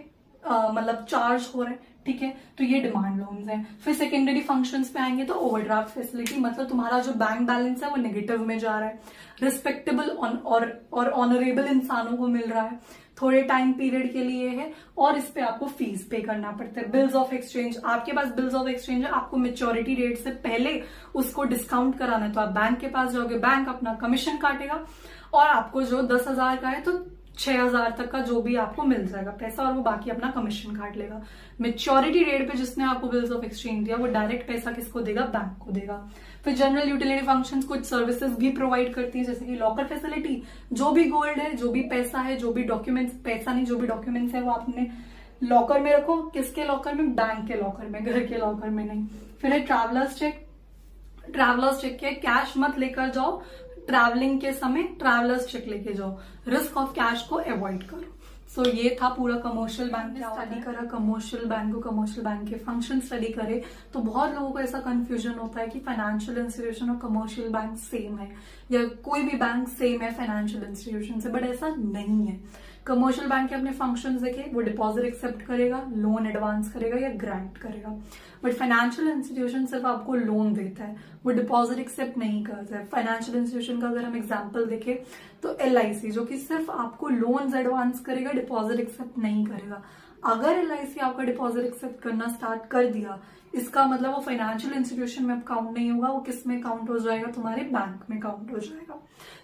मतलब चार्ज हो रहा है, ठीक है। तो ये डिमांड लोन्स हैं। फिर सेकेंडरी फंक्शंस पे आएंगे तो ओवरड्राफ्ट फैसिलिटी, मतलब तुम्हारा जो बैंक बैलेंस है वो नेगेटिव में जा रहा है, रिस्पेक्टेबल और ऑनरेबल इंसानों को मिल रहा है, थोड़े टाइम पीरियड के लिए है, और इस पे आपको फीस पे करना पड़ता है। बिल्स ऑफ एक्सचेंज, आपके पास बिल्स ऑफ एक्सचेंज है, आपको मेच्योरिटी डेट से पहले उसको डिस्काउंट कराना है तो आप बैंक के पास जाओगे, बैंक अपना कमीशन काटेगा, और आपको जो 10,000 का है तो 6,000 तक का जो भी आपको मिल जाएगा पैसा, और वो बाकी अपना कमीशन काट लेगा। मेच्योरिटी डेट पे जिसने आपको बिल्स ऑफ एक्सचेंज दिया वो डायरेक्ट पैसा किसको देगा? बैंक को देगा। फिर जनरल यूटिलिटी फंक्शंस कुछ सर्विसेज भी प्रोवाइड करती है, जैसे कि लॉकर फैसिलिटी, जो भी गोल्ड है, जो भी पैसा है, जो भी डॉक्यूमेंट्स, पैसा नहीं, जो भी डॉक्यूमेंट्स है वो आपने लॉकर में रखो। किसके लॉकर में? बैंक के लॉकर में, घर के लॉकर में नहीं। फिर है ट्रैवलर्स चेक। ट्रैवलर्स चेक के कैश मत लेकर जाओ, ट्रैवलिंग के समय ट्रैवलर्स चेक लेके जाओ, रिस्क ऑफ कैश को अवॉइड करो। सो ये था पूरा कमर्शियल बैंक में स्टडी करा, कमर्शियल बैंक के फंक्शन स्टडी करे। तो बहुत लोगों को ऐसा कंफ्यूजन होता है कि फाइनेंशियल इंस्टीट्यूशन और कमर्शियल बैंक सेम है, या कोई भी बैंक सेम है फाइनेंशियल इंस्टीट्यूशन से, बट ऐसा नहीं है। कमर्शियल बैंक के अपने फंक्शंस देखे, वो डिपॉजिट एक्सेप्ट करेगा, लोन एडवांस करेगा या ग्रांट करेगा, बट फाइनेंशियल इंस्टीट्यूशन सिर्फ आपको लोन देता है, वो डिपॉजिट एक्सेप्ट नहीं करता है। फाइनेंशियल इंस्टीट्यूशन का अगर हम एग्जांपल देखें तो LIC, जो कि सिर्फ आपको लोन्स एडवांस करेगा, डिपॉजिट एक्सेप्ट नहीं करेगा। अगर LIC आपका डिपॉजिट एक्सेप्ट करना स्टार्ट कर दिया, इसका मतलब वो फाइनेंशियल इंस्टीट्यूशन में अब काउंट नहीं होगा, वो किस में काउंट हो जाएगा? तुम्हारे बैंक में काउंट हो जाएगा।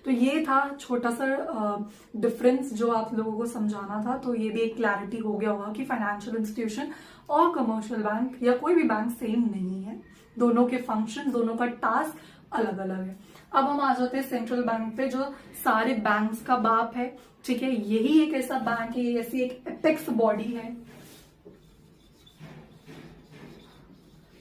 तो ये था छोटा सा डिफरेंस जो आप लोगों को समझाना था। तो ये भी एक क्लैरिटी हो गया होगा कि फाइनेंशियल इंस्टीट्यूशन और कमर्शियल बैंक या कोई भी बैंक सेम नहीं है, दोनों के फंक्शन, दोनों का टास्क अलग अलग है। अब हम आ जाते हैं सेंट्रल बैंक पे, जो सारे बैंक्स का बाप है, ठीक है। यही एक ऐसा बैंक है, ऐसी एक एपेक्स बॉडी है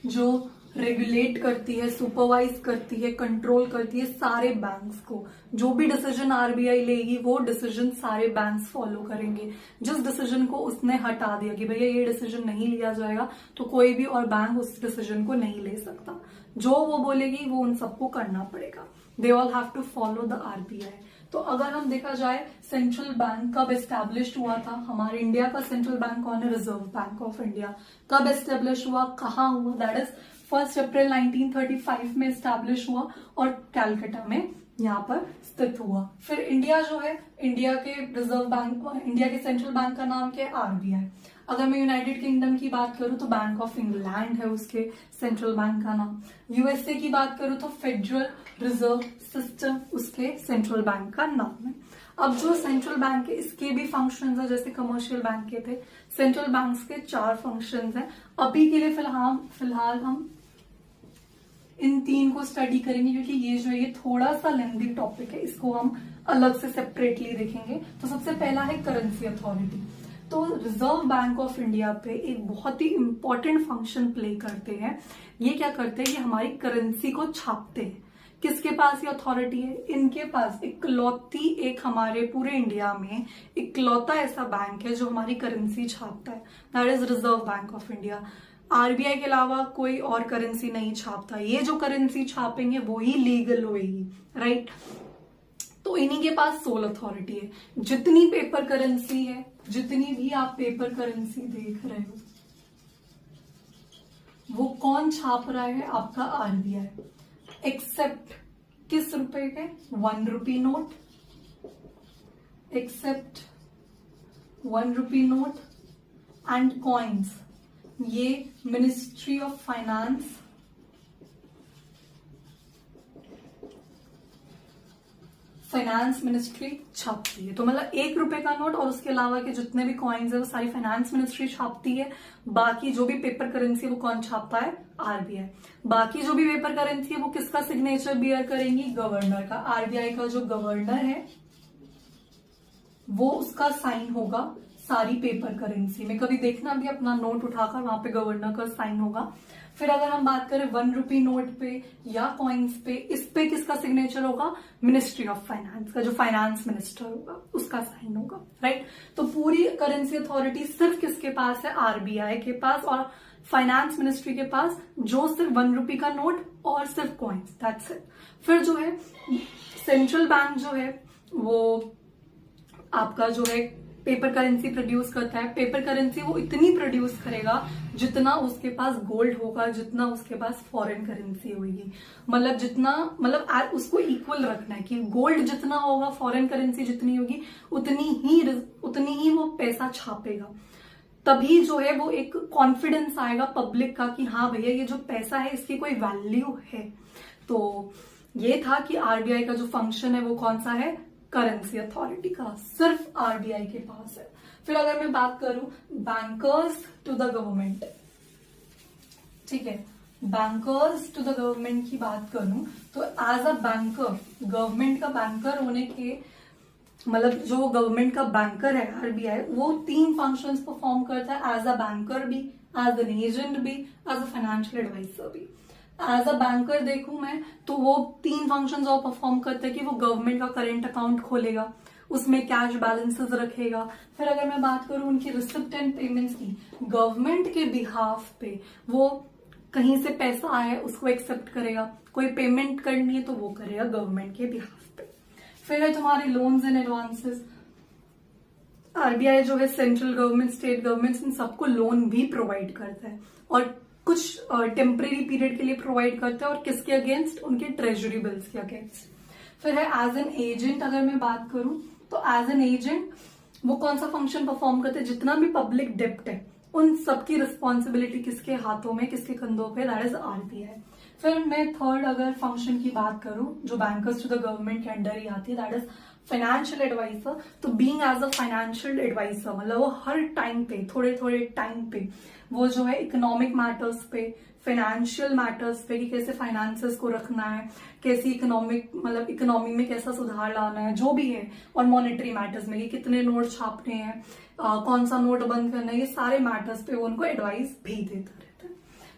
जो रेगुलेट करती है, सुपरवाइज करती है, कंट्रोल करती है सारे बैंक्स को। जो भी डिसीजन RBI लेगी वो डिसीजन सारे बैंक्स फॉलो करेंगे। जिस डिसीजन को उसने हटा दिया कि भैया ये डिसीजन नहीं लिया जाएगा, तो कोई भी और बैंक उस डिसीजन को नहीं ले सकता। जो वो बोलेगी वो उन सबको करना पड़ेगा। They all have to follow the RBI। तो अगर हम देखा जाए सेंट्रल बैंक कब एस्टैब्लिश हुआ था, हमारे इंडिया का सेंट्रल बैंक कौन है? Reserve bank of India. कब एस्टेब्लिश हुआ, कहाँ हुआ? दैट इज 1 अप्रैल 1935 में एस्टैब्लिश हुआ और कैलकाटा में यहाँ पर स्थित हुआ। फिर इंडिया जो है, इंडिया के रिजर्व बैंक, इंडिया के सेंट्रल बैंक का नाम क्या है? RBI। अगर मैं यूनाइटेड किंगडम की बात करूं तो बैंक ऑफ इंग्लैंड है उसके सेंट्रल बैंक का नाम। USA की बात करूं तो फेडरल रिजर्व सिस्टम उसके सेंट्रल बैंक का नाम है। अब जो सेंट्रल बैंक है इसके भी फंक्शंस है जैसे कमर्शियल बैंक के थे। सेंट्रल बैंक्स के 4 फंक्शंस हैं। अभी के लिए फिलहाल हम इन 3 को स्टडी करेंगे, क्योंकि ये जो है ये थोड़ा सा लेंथी टॉपिक है, इसको हम अलग से सेपरेटली देखेंगे। तो सबसे पहला है करेंसी अथॉरिटी। तो रिजर्व बैंक ऑफ इंडिया पे एक बहुत ही इंपॉर्टेंट फंक्शन प्ले करते हैं। ये क्या करते हैं कि हमारी करेंसी को छापते हैं। किसके पास ये अथॉरिटी है? इनके पास इकलौती एक हमारे पूरे इंडिया में इकलौता ऐसा बैंक है जो हमारी करेंसी छापता है, that is reserve bank of India. RBI के अलावा कोई और करेंसी नहीं छापता। ये जो करेंसी छापेंगे वो ही लीगल होगी, राइट। तो इन्हीं के पास सोल अथॉरिटी है। जितनी पेपर करेंसी है, जितनी भी आप पेपर करेंसी देख रहे हो, वो कौन छाप रहा है? आपका RBI। एक्सेप्ट किस रुपए के? 1 rupee note, except 1 rupee note and coins. ये ministry of finance finance ministry छापती है। तो मतलब 1 रुपए का नोट और उसके अलावा के जितने भी कॉइन्स है वो सारी फाइनेंस मिनिस्ट्री छापती है। बाकी जो भी पेपर करेंसी है वो कौन छापता है? आरबीआई। बाकी जो भी पेपर करेंसी है वो किसका सिग्नेचर बियर करेंगी? गवर्नर का। आरबीआई का जो गवर्नर है वो उसका साइन होगा सारी पेपर करेंसी में। कभी देखना भी अपना नोट उठाकर वहां पे गवर्नर का साइन होगा। फिर अगर हम बात करें 1 रुपी नोट पे या कॉइन्स पे, इस पे किसका सिग्नेचर होगा? मिनिस्ट्री ऑफ फाइनेंस का, जो फाइनेंस मिनिस्टर होगा उसका साइन होगा, राइट। तो पूरी करेंसी अथॉरिटी सिर्फ किसके पास है? आरबीआई के पास, और फाइनेंस मिनिस्ट्री के पास जो सिर्फ 1 रुपी का नोट और सिर्फ कॉइन्स, दैट्स इट। फिर जो है सेंट्रल बैंक जो है वो आपका जो है पेपर करेंसी प्रोड्यूस करता है। पेपर करेंसी वो इतनी प्रोड्यूस करेगा जितना उसके पास गोल्ड होगा, जितना उसके पास फॉरेन करेंसी होगी। मतलब जितना, मतलब उसको इक्वल रखना है कि गोल्ड जितना होगा, फॉरेन करेंसी जितनी होगी, उतनी ही वो पैसा छापेगा। तभी जो है वो एक कॉन्फिडेंस आएगा पब्लिक का कि हाँ भैया ये जो पैसा है इसकी कोई वैल्यू है। तो ये था कि आरबीआई का जो फंक्शन है वो कौन सा है? करेंसी अथॉरिटी का, सिर्फ आरबीआई के पास है। फिर अगर मैं बात करूं बैंकर्स टू द गवर्नमेंट, ठीक है, बैंकर्स टू द गवर्नमेंट की बात करूं तो एज अ बैंकर, गवर्नमेंट का बैंकर होने के मतलब जो गवर्नमेंट का बैंकर है आरबीआई, वो 3 फंक्शंस परफॉर्म करता है। एज अ बैंकर भी, एज एन एजेंट भी, एज अ फाइनेंशियल एडवाइजर भी। एज अ बैंकर देखूं मैं तो वो 3 फंक्शंस और परफॉर्म करता है कि वो गवर्नमेंट का करेंट अकाउंट खोलेगा, उसमें कैश बैलेंसेस रखेगा। फिर अगर मैं बात करूं उनकी रिसिप्ट एंड पेमेंट्स की, गवर्नमेंट के बिहाफ पे वो कहीं से पैसा आए उसको एक्सेप्ट करेगा, कोई पेमेंट करनी है तो वो करेगा गवर्नमेंट के बिहाफ पे। फिर है तुम्हारे लोन्स एंड एडवांसेस। आरबीआई जो है सेंट्रल गवर्नमेंट, स्टेट गवर्नमेंट, इन सबको लोन भी प्रोवाइड करता है और कुछ टेम्परेरी पीरियड के लिए प्रोवाइड करते हैं, और किसके अगेंस्ट? उनके ट्रेजरी बिल्स के अगेंस्ट। फिर है एज एन एजेंट, अगर मैं बात करूं तो एज एन एजेंट वो कौन सा फंक्शन परफॉर्म करते हैं? जितना भी पब्लिक डेप्ट है उन सबकी रिस्पॉन्सिबिलिटी किसके हाथों में, किसके कंधों पे? That is RBI. फिर मैं थर्ड अगर फंक्शन की बात करूं जो बैंकर्स टू द गवर्नमेंट के अंडर ही आती है, दैट इज फाइनेंशियल एडवाइजर। तो being as a financial adviser मतलब वो हर टाइम पे, थोड़े थोड़े टाइम पे वो जो है इकोनॉमिक मैटर्स पे, फाइनेंशियल मैटर्स पे कि कैसे फाइनेंसेस को रखना है, कैसी इकोनॉमिक मतलब इकोनॉमी में कैसा सुधार लाना है, जो भी है, और मॉनेटरी मैटर्स में कि कितने नोट छापने हैं, कौन सा नोट बंद करना है, ये सारे मैटर्स पे वो उनको एडवाइस भी देता रहता है।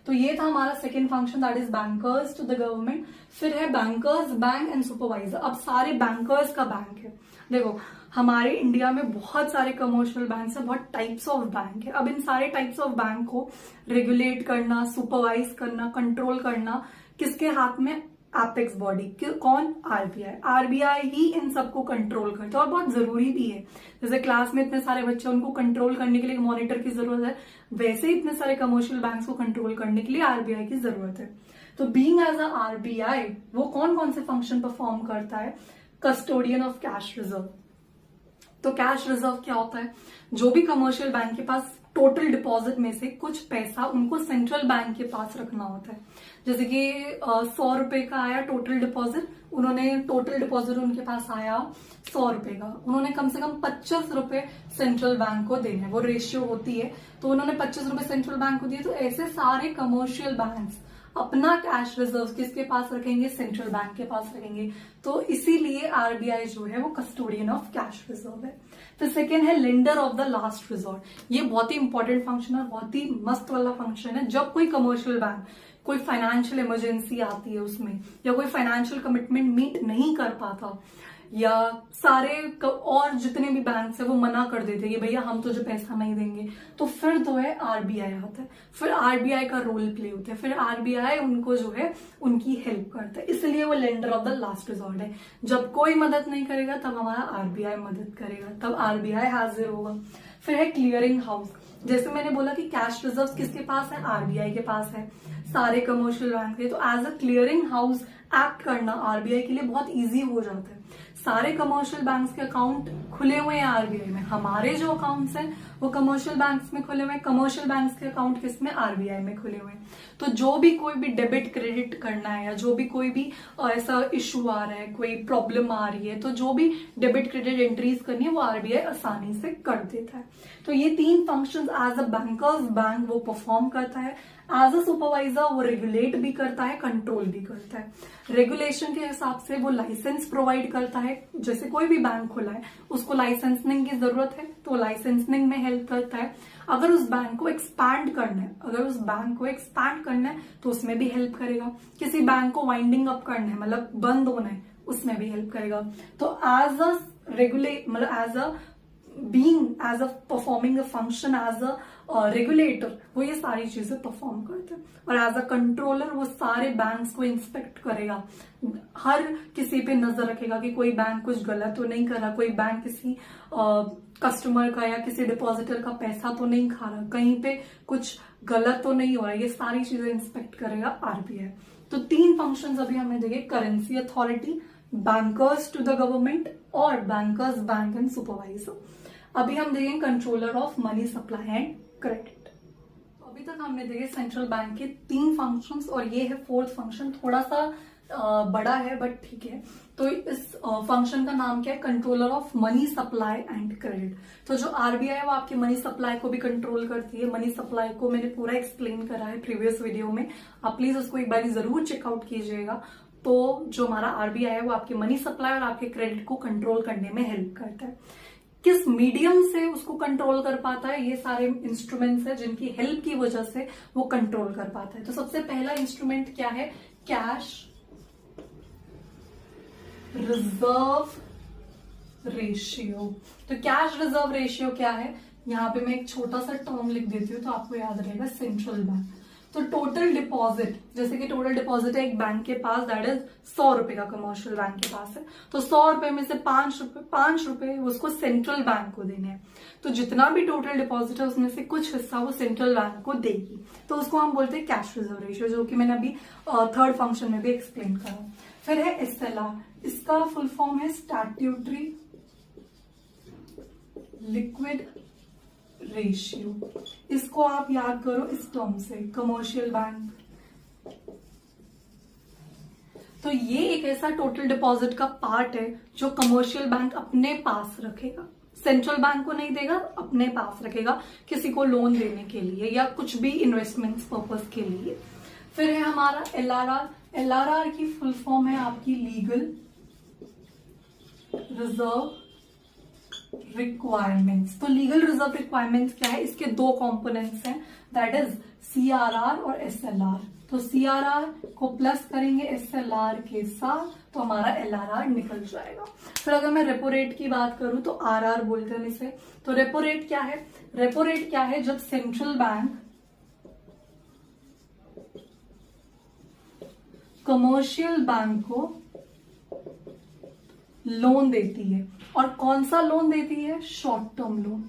तो ये था हमारा second function, that is bankers to the government. फिर है बैंकर्स बैंक एंड सुपरवाइजर। अब सारे बैंकर्स का बैंक है। देखो हमारे इंडिया में बहुत सारे कमर्शियल बैंक है, बहुत टाइप्स ऑफ बैंक है। अब इन सारे टाइप्स ऑफ बैंक को रेगुलेट करना, सुपरवाइज करना, कंट्रोल करना किसके हाथ में? Apex body. कौन? आरबीआई। आरबीआई ही इन सबको कंट्रोल करता है और बहुत जरूरी भी है। जैसे क्लास में इतने सारे बच्चे, उनको कंट्रोल करने के लिए मॉनिटर की जरूरत है, वैसे ही इतने सारे कमर्शियल बैंक्स को कंट्रोल करने के लिए आरबीआई की जरूरत है। तो बीइंग एज अ आरबीआई वो कौन कौन से फंक्शन परफॉर्म करता है? Custodian of cash reserve. तो कैश रिजर्व क्या होता है? जो भी कमर्शियल बैंक के पास टोटल डिपॉजिट में से कुछ पैसा उनको सेंट्रल बैंक के पास रखना होता है। जैसे कि 100 रुपए का आया टोटल डिपॉजिट, उन्होंने टोटल डिपॉजिट उनके पास आया 100 रुपए का, उन्होंने कम से कम 25 रुपए सेंट्रल बैंक को देने, वो रेशियो होती है। तो उन्होंने 25 रुपए सेंट्रल बैंक को दिए। तो ऐसे सारे कमर्शियल बैंक्स अपना कैश रिजर्व किसके पास रखेंगे? सेंट्रल बैंक के पास रखेंगे। तो इसीलिए आरबीआई जो है वो कस्टोडियन ऑफ कैश रिजर्व है। फिर सेकेंड है lender of the last resort. ये बहुत ही इंपॉर्टेंट फंक्शन है, बहुत ही मस्त वाला फंक्शन है। जब कोई कमर्शियल बैंक कोई फाइनेंशियल इमरजेंसी आती है उसमें, या कोई फाइनेंशियल कमिटमेंट मीट नहीं कर पाता, या सारे और जितने भी बैंक है वो मना कर देते कि भैया हम तुझे पैसा नहीं देंगे, तो फिर जो है आरबीआई आता है। फिर आरबीआई का रोल प्ले होता है, फिर आरबीआई उनको जो है उनकी हेल्प करता है। इसलिए वो lender of the last resort है। जब कोई मदद नहीं करेगा तब हमारा आरबीआई मदद करेगा, तब आरबीआई हाजिर होगा। फिर है क्लियरिंग हाउस। जैसे मैंने बोला कि कैश रिजर्व किसके पास है? आरबीआई के पास है, सारे कमर्शियल बैंक के। तो as a clearing house act करना आरबीआई के लिए बहुत इजी हो जाता है। सारे कमर्शियल बैंक्स के अकाउंट खुले हुए हैं आरबीआई में, हमारे जो अकाउंट्स हैं वो कमर्शियल बैंक्स में खुले हुए हैं, कमर्शियल बैंक्स के अकाउंट किसमें, आरबीआई में खुले हुए हैं। तो जो भी कोई भी डेबिट क्रेडिट करना है या जो भी कोई भी ऐसा इशू आ रहा है, कोई प्रॉब्लम आ रही है, तो जो भी डेबिट क्रेडिट एंट्रीज करनी है वो आरबीआई आसानी से कर देता है। तो ये 3 functions as a bankers bank वो परफॉर्म करता है। एज अ सुपरवाइजर वो रेगुलेट भी करता है, कंट्रोल भी करता है। रेगुलेशन के हिसाब से वो लाइसेंस प्रोवाइड करता है, जैसे कोई भी बैंक खुला है उसको लाइसेंसिंग की जरूरत है तो लाइसेंसिंग में हेल्प करता है। अगर उस बैंक को एक्सपैंड करना है तो उसमें भी हेल्प करेगा। किसी बैंक को वाइंडिंग अप करना है, मतलब बंद होना है, उसमें भी हेल्प करेगा। तो as a performing a function as a regulator वो ये सारी चीजें परफॉर्म करते हैं। और एज अ कंट्रोलर वो सारे बैंक्स को इंस्पेक्ट करेगा, हर किसी पे नजर रखेगा कि कोई बैंक कुछ गलत तो नहीं कर रहा, कोई बैंक किसी कस्टमर का या किसी डिपॉजिटर का पैसा तो नहीं खा रहा, कहीं पे कुछ गलत तो नहीं हो रहा, ये सारी चीजें इंस्पेक्ट करेगा आरबीआई। तो 3 फंक्शंस अभी हमने देखे, currency authority, bankers to the government और बैंकर्स बैंक एंड सुपरवाइजर। अभी हम देखेंगे controller of money supply and credit. अभी तक हमने देखे सेंट्रल बैंक के 3 फंक्शंस और ये है 4th फंक्शन, थोड़ा सा बड़ा है बट ठीक है। तो इस फंक्शन का नाम क्या है, controller of money supply and credit. तो जो आरबीआई है वो आपकी मनी सप्लाई को भी कंट्रोल करती है। मनी सप्लाई को मैंने पूरा एक्सप्लेन करा है प्रीवियस वीडियो में, आप प्लीज उसको एक बार जरूर चेकआउट कीजिएगा। तो जो हमारा आरबीआई है वो आपके मनी सप्लाई और आपके क्रेडिट को कंट्रोल करने में हेल्प करता है। किस मीडियम से उसको कंट्रोल कर पाता है, ये सारे इंस्ट्रूमेंट्स है जिनकी हेल्प की वजह से वो कंट्रोल कर पाता है। तो सबसे पहला इंस्ट्रूमेंट क्या है, कैश रिजर्व रेशियो। तो कैश रिजर्व रेशियो क्या है, यहां पे मैं एक छोटा सा टर्म लिख देती हूँ तो आपको याद रहेगा, सेंट्रल बैंक। तो टोटल डिपॉजिट, जैसे कि टोटल डिपॉजिट है एक बैंक के पास, दैट इज 100 रुपए का कमर्शियल बैंक के पास है, तो 100 रुपए में से 5 रुपए उसको सेंट्रल बैंक को देने हैं। तो जितना भी टोटल डिपॉजिट है उसमें से कुछ हिस्सा वो सेंट्रल बैंक को देगी, तो उसको हम बोलते हैं कैश रिजर्व रेशियो, जो कि मैंने अभी 3rd फंक्शन में भी एक्सप्लेन करा। फिर है एसएलआर, इसका फुल फॉर्म है स्टैट्यूटरी लिक्विड रेशियो। इसको आप याद करो इस टर्म से, कमर्शियल बैंक। तो ये एक ऐसा टोटल डिपॉजिट का पार्ट है जो कमर्शियल बैंक अपने पास रखेगा, सेंट्रल बैंक को नहीं देगा, अपने पास रखेगा किसी को लोन देने के लिए या कुछ भी इन्वेस्टमेंट्स पर्पस के लिए। फिर है हमारा एलआरआर। एलआरआर की फुल फॉर्म है आपकी लीगल रिजर्व रिक्वायरमेंट्स। तो लीगल रिजर्व रिक्वायरमेंट्स क्या है, इसके 2 कंपोनेंट्स हैं, दैट इज सीआरआर और एसएलआर। तो सीआरआर को प्लस करेंगे एसएलआर के साथ तो हमारा एलआरआर निकल जाएगा। फिर अगर मैं रेपो रेट की बात करूं तो आरआर बोलते हैं इसे। तो रेपो रेट क्या है, रेपो रेट क्या है, जब सेंट्रल बैंक कमर्शियल बैंक को लोन देती है, और कौन सा लोन देती है, शॉर्ट टर्म लोन।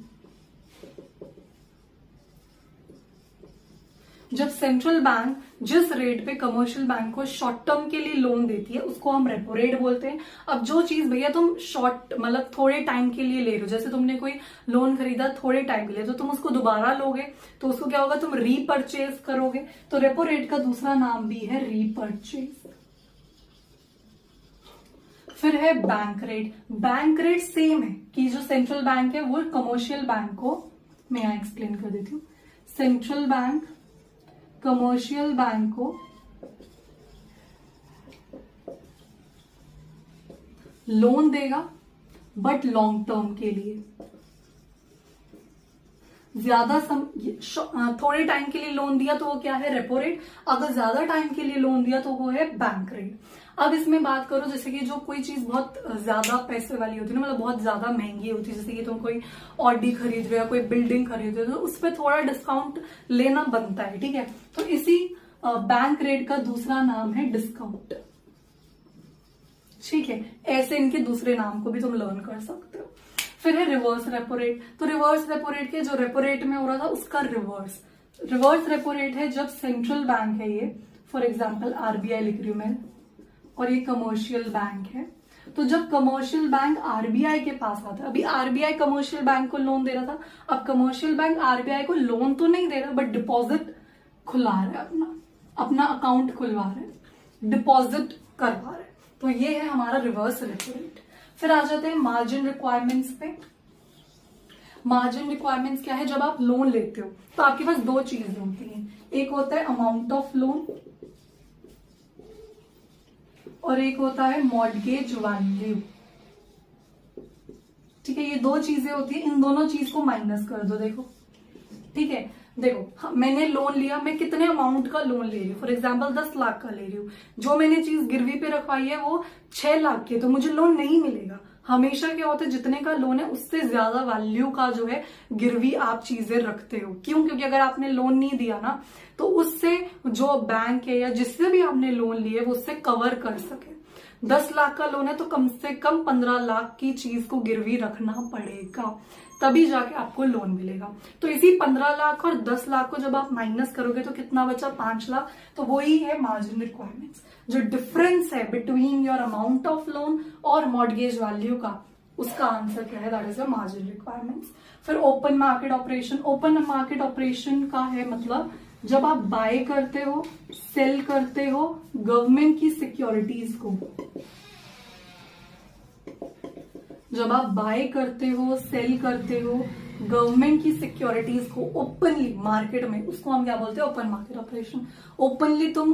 जब सेंट्रल बैंक जिस रेट पे कमर्शियल बैंक को शॉर्ट टर्म के लिए लोन देती है उसको हम रेपो रेट बोलते हैं। अब जो चीज भैया तुम शॉर्ट मतलब थोड़े टाइम के लिए ले रहे हो, जैसे तुमने कोई लोन खरीदा थोड़े टाइम के लिए, तो तुम उसको दोबारा लोगे तो उसको क्या होगा, तुम रीपर्चेज करोगे। तो रेपो रेट का दूसरा नाम भी है रीपर्चेज। फिर है bank rate. Bank rate same है कि जो सेंट्रल बैंक है वो कमर्शियल बैंक को, मैं यहां एक्सप्लेन कर देती हूँ, सेंट्रल बैंक कमर्शियल बैंक को लोन देगा बट लॉन्ग टर्म के लिए, ज्यादा थोड़े टाइम के लिए लोन दिया तो वो क्या है, रेपो रेट। अगर ज्यादा टाइम के लिए लोन दिया तो वो है बैंक रेट। अब इसमें बात करो जैसे कि जो कोई चीज बहुत ज्यादा पैसे वाली होती है ना, मतलब बहुत ज्यादा महंगी होती है, जैसे कि तुम कोई ऑडी खरीद रहे हो या कोई बिल्डिंग खरीद रहे हो, तो उस पर थोड़ा डिस्काउंट लेना बनता है, ठीक है। तो इसी बैंक रेट का दूसरा नाम है डिस्काउंट, ठीक है। ऐसे इनके दूसरे नाम को भी तुम लर्न कर सकते हो। फिर है रिवर्स रेपो रेट। तो रिवर्स रेपो रेट के जो रेपो रेट में हो रहा था उसका रिवर्स रेपो रेट है जब सेंट्रल बैंक है, ये फॉर एग्जाम्पल आरबीआई लिख रही हूं मैं, और ये कमर्शियल बैंक है, तो जब कमर्शियल बैंक आरबीआई के पास आता है, अभी आरबीआई कमर्शियल बैंक को लोन दे रहा था, अब कमर्शियल बैंक आरबीआई को लोन तो नहीं दे रहा बट डिपॉजिट खुला रहा है, अपना अकाउंट खुलवा रहा है, डिपॉजिट करवा रहा है। तो ये है हमारा रिवर्स रेपो रेट। फिर आ जाते हैं मार्जिन रिक्वायरमेंट्स पे। मार्जिन रिक्वायरमेंट्स क्या है? जब आप लोन लेते हो तो आपके पास दो चीजें होती हैं, एक होता है अमाउंट ऑफ लोन और एक होता है मॉर्गेज वैल्यू। ठीक है, ये दो चीजें होती है, इन दोनों चीज को माइनस कर दो। देखो, ठीक है, देखो मैंने लोन लिया, मैं कितने अमाउंट का लोन ले रही हूँ, फॉर एग्जाम्पल 10 लाख का ले रही हूँ, जो मैंने चीज गिरवी पे रखवाई है वो 6 लाख की, तो मुझे लोन नहीं मिलेगा। हमेशा क्या होता है, जितने का लोन है उससे ज्यादा वैल्यू का जो है गिरवी आप चीजें रखते हो। क्यों? क्योंकि अगर आपने लोन नहीं दिया ना तो उससे जो बैंक है या जिससे भी आपने लोन लिए वो उससे कवर कर सके। 10 लाख का लोन है तो कम से कम 15 लाख की चीज को गिरवी रखना पड़ेगा, तभी जाके आपको लोन मिलेगा। तो इसी 15 लाख और 10 लाख को जब आप माइनस करोगे तो कितना बचा? 5 लाख। तो वही है मार्जिन रिक्वायरमेंट्स। जो डिफरेंस है between your amount of loan और मॉर्गेज वैल्यू का, उसका आंसर क्या है? That is the margin requirements. फिर open market operation. Open market operation का है मतलब जब आप बाय करते हो, सेल करते हो गवर्नमेंट की सिक्योरिटीज को, जब आप बाय करते हो, सेल करते हो गवर्नमेंट की सिक्योरिटीज को ओपनली मार्केट में, उसको हम क्या बोलते हैं? Open market operation. ओपनली तुम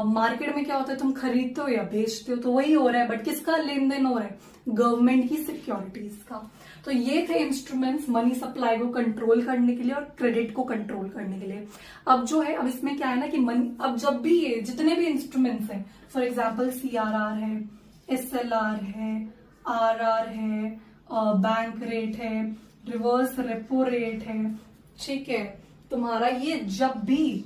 मार्केट में क्या होता है, तुम खरीदते हो या बेचते हो, तो वही हो रहा है, बट किसका लेन देन हो रहा है? गवर्नमेंट की सिक्योरिटीज का। तो ये थे इंस्ट्रूमेंट्स मनी सप्लाई को कंट्रोल करने के लिए और क्रेडिट को कंट्रोल करने के लिए। अब जो है, अब इसमें क्या है ना कि मनी, अब जब भी ये जितने भी इंस्ट्रूमेंट्स हैं, फॉर एग्जाम्पल CRR है, SLR है, RR है, बैंक रेट है, रिवर्स रेपो रेट है, ठीक है, तुम्हारा ये जब भी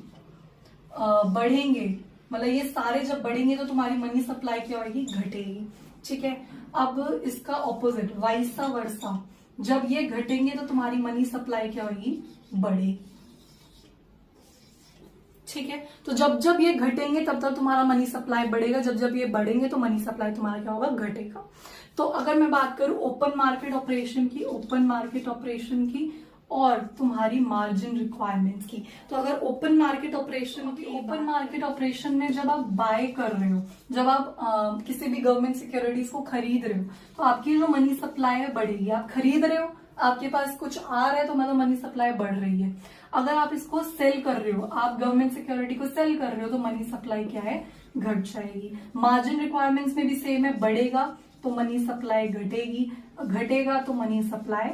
बढ़ेंगे, मतलब ये सारे जब बढ़ेंगे तो तुम्हारी मनी सप्लाई क्या होगी? घटेगी। ठीक है, अब इसका ऑपोजिट वाइसा वर्सा, जब ये घटेंगे तो तुम्हारी मनी सप्लाई क्या होगी? बढ़ेगी। ठीक है, तो जब जब ये घटेंगे तब तक तुम्हारा मनी सप्लाई बढ़ेगा, जब जब ये बढ़ेंगे तो मनी सप्लाई तुम्हारा क्या होगा? घटेगा। तो अगर मैं बात करूं ओपन मार्केट ऑपरेशन की, ओपन मार्केट ऑपरेशन की और तुम्हारी मार्जिन रिक्वायरमेंट्स की, तो अगर ओपन मार्केट ऑपरेशन की, ओपन मार्केट ऑपरेशन में जब आप बाय कर रहे हो, जब आप किसी भी गवर्नमेंट सिक्योरिटीज को खरीद रहे हो, तो आपकी जो मनी सप्लाई है बढ़ेगी। आप खरीद रहे हो, आपके पास कुछ आ रहा है तो मतलब मनी सप्लाई बढ़ रही है। अगर आप इसको सेल कर रहे हो, आप गवर्नमेंट सिक्योरिटी को सेल कर रहे हो, तो मनी सप्लाई क्या है? घट जाएगी। मार्जिन रिक्वायरमेंट्स में भी सेम है, बढ़ेगा तो मनी सप्लाई घटेगी, घटेगा तो मनी सप्लाई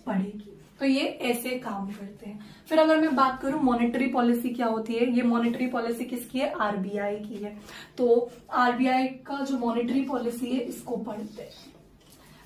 बढ़ेगी। तो ये ऐसे काम करते हैं। फिर अगर मैं बात करूं मॉनेटरी पॉलिसी क्या होती है, ये मॉनेटरी पॉलिसी किसकी है? आरबीआई की है। तो आरबीआई का जो मॉनेटरी पॉलिसी है इसको पढ़ते हैं।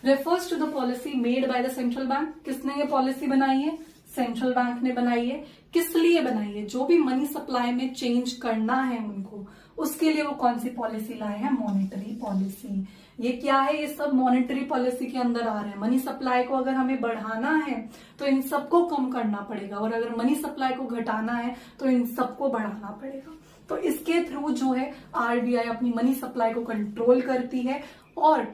Refers to the policy made by the central bank. किसने ये पॉलिसी बनाई है? सेंट्रल बैंक ने बनाई है। किस लिए बनाई है? जो भी मनी सप्लाई में चेंज करना है उनको, उसके लिए वो कौन सी पॉलिसी लाए हैं? Monetary policy. ये क्या है? ये सब मॉनेटरी पॉलिसी के अंदर आ रहे हैं। मनी सप्लाई को अगर हमें बढ़ाना है तो इन सबको कम करना पड़ेगा, और अगर मनी सप्लाई को घटाना है तो इन सबको बढ़ाना पड़ेगा। तो इसके थ्रू जो है आरबीआई अपनी मनी सप्लाई को कंट्रोल करती है और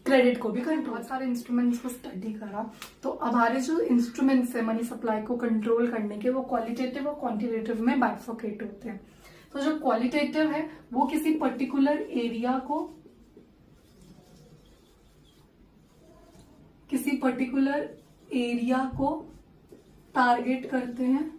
क्रेडिट को भी कंट्रोल। बहुत सारे इंस्ट्रूमेंट्स को स्टडी करा, तो हमारे जो इंस्ट्रूमेंट्स है मनी सप्लाई को कंट्रोल करने के, वो क्वालिटेटिव और क्वांटिटेटिव में बाइफर्केट होते हैं। तो जो क्वालिटेटिव है वो किसी पर्टिकुलर एरिया को, किसी पर्टिकुलर एरिया को टारगेट करते हैं।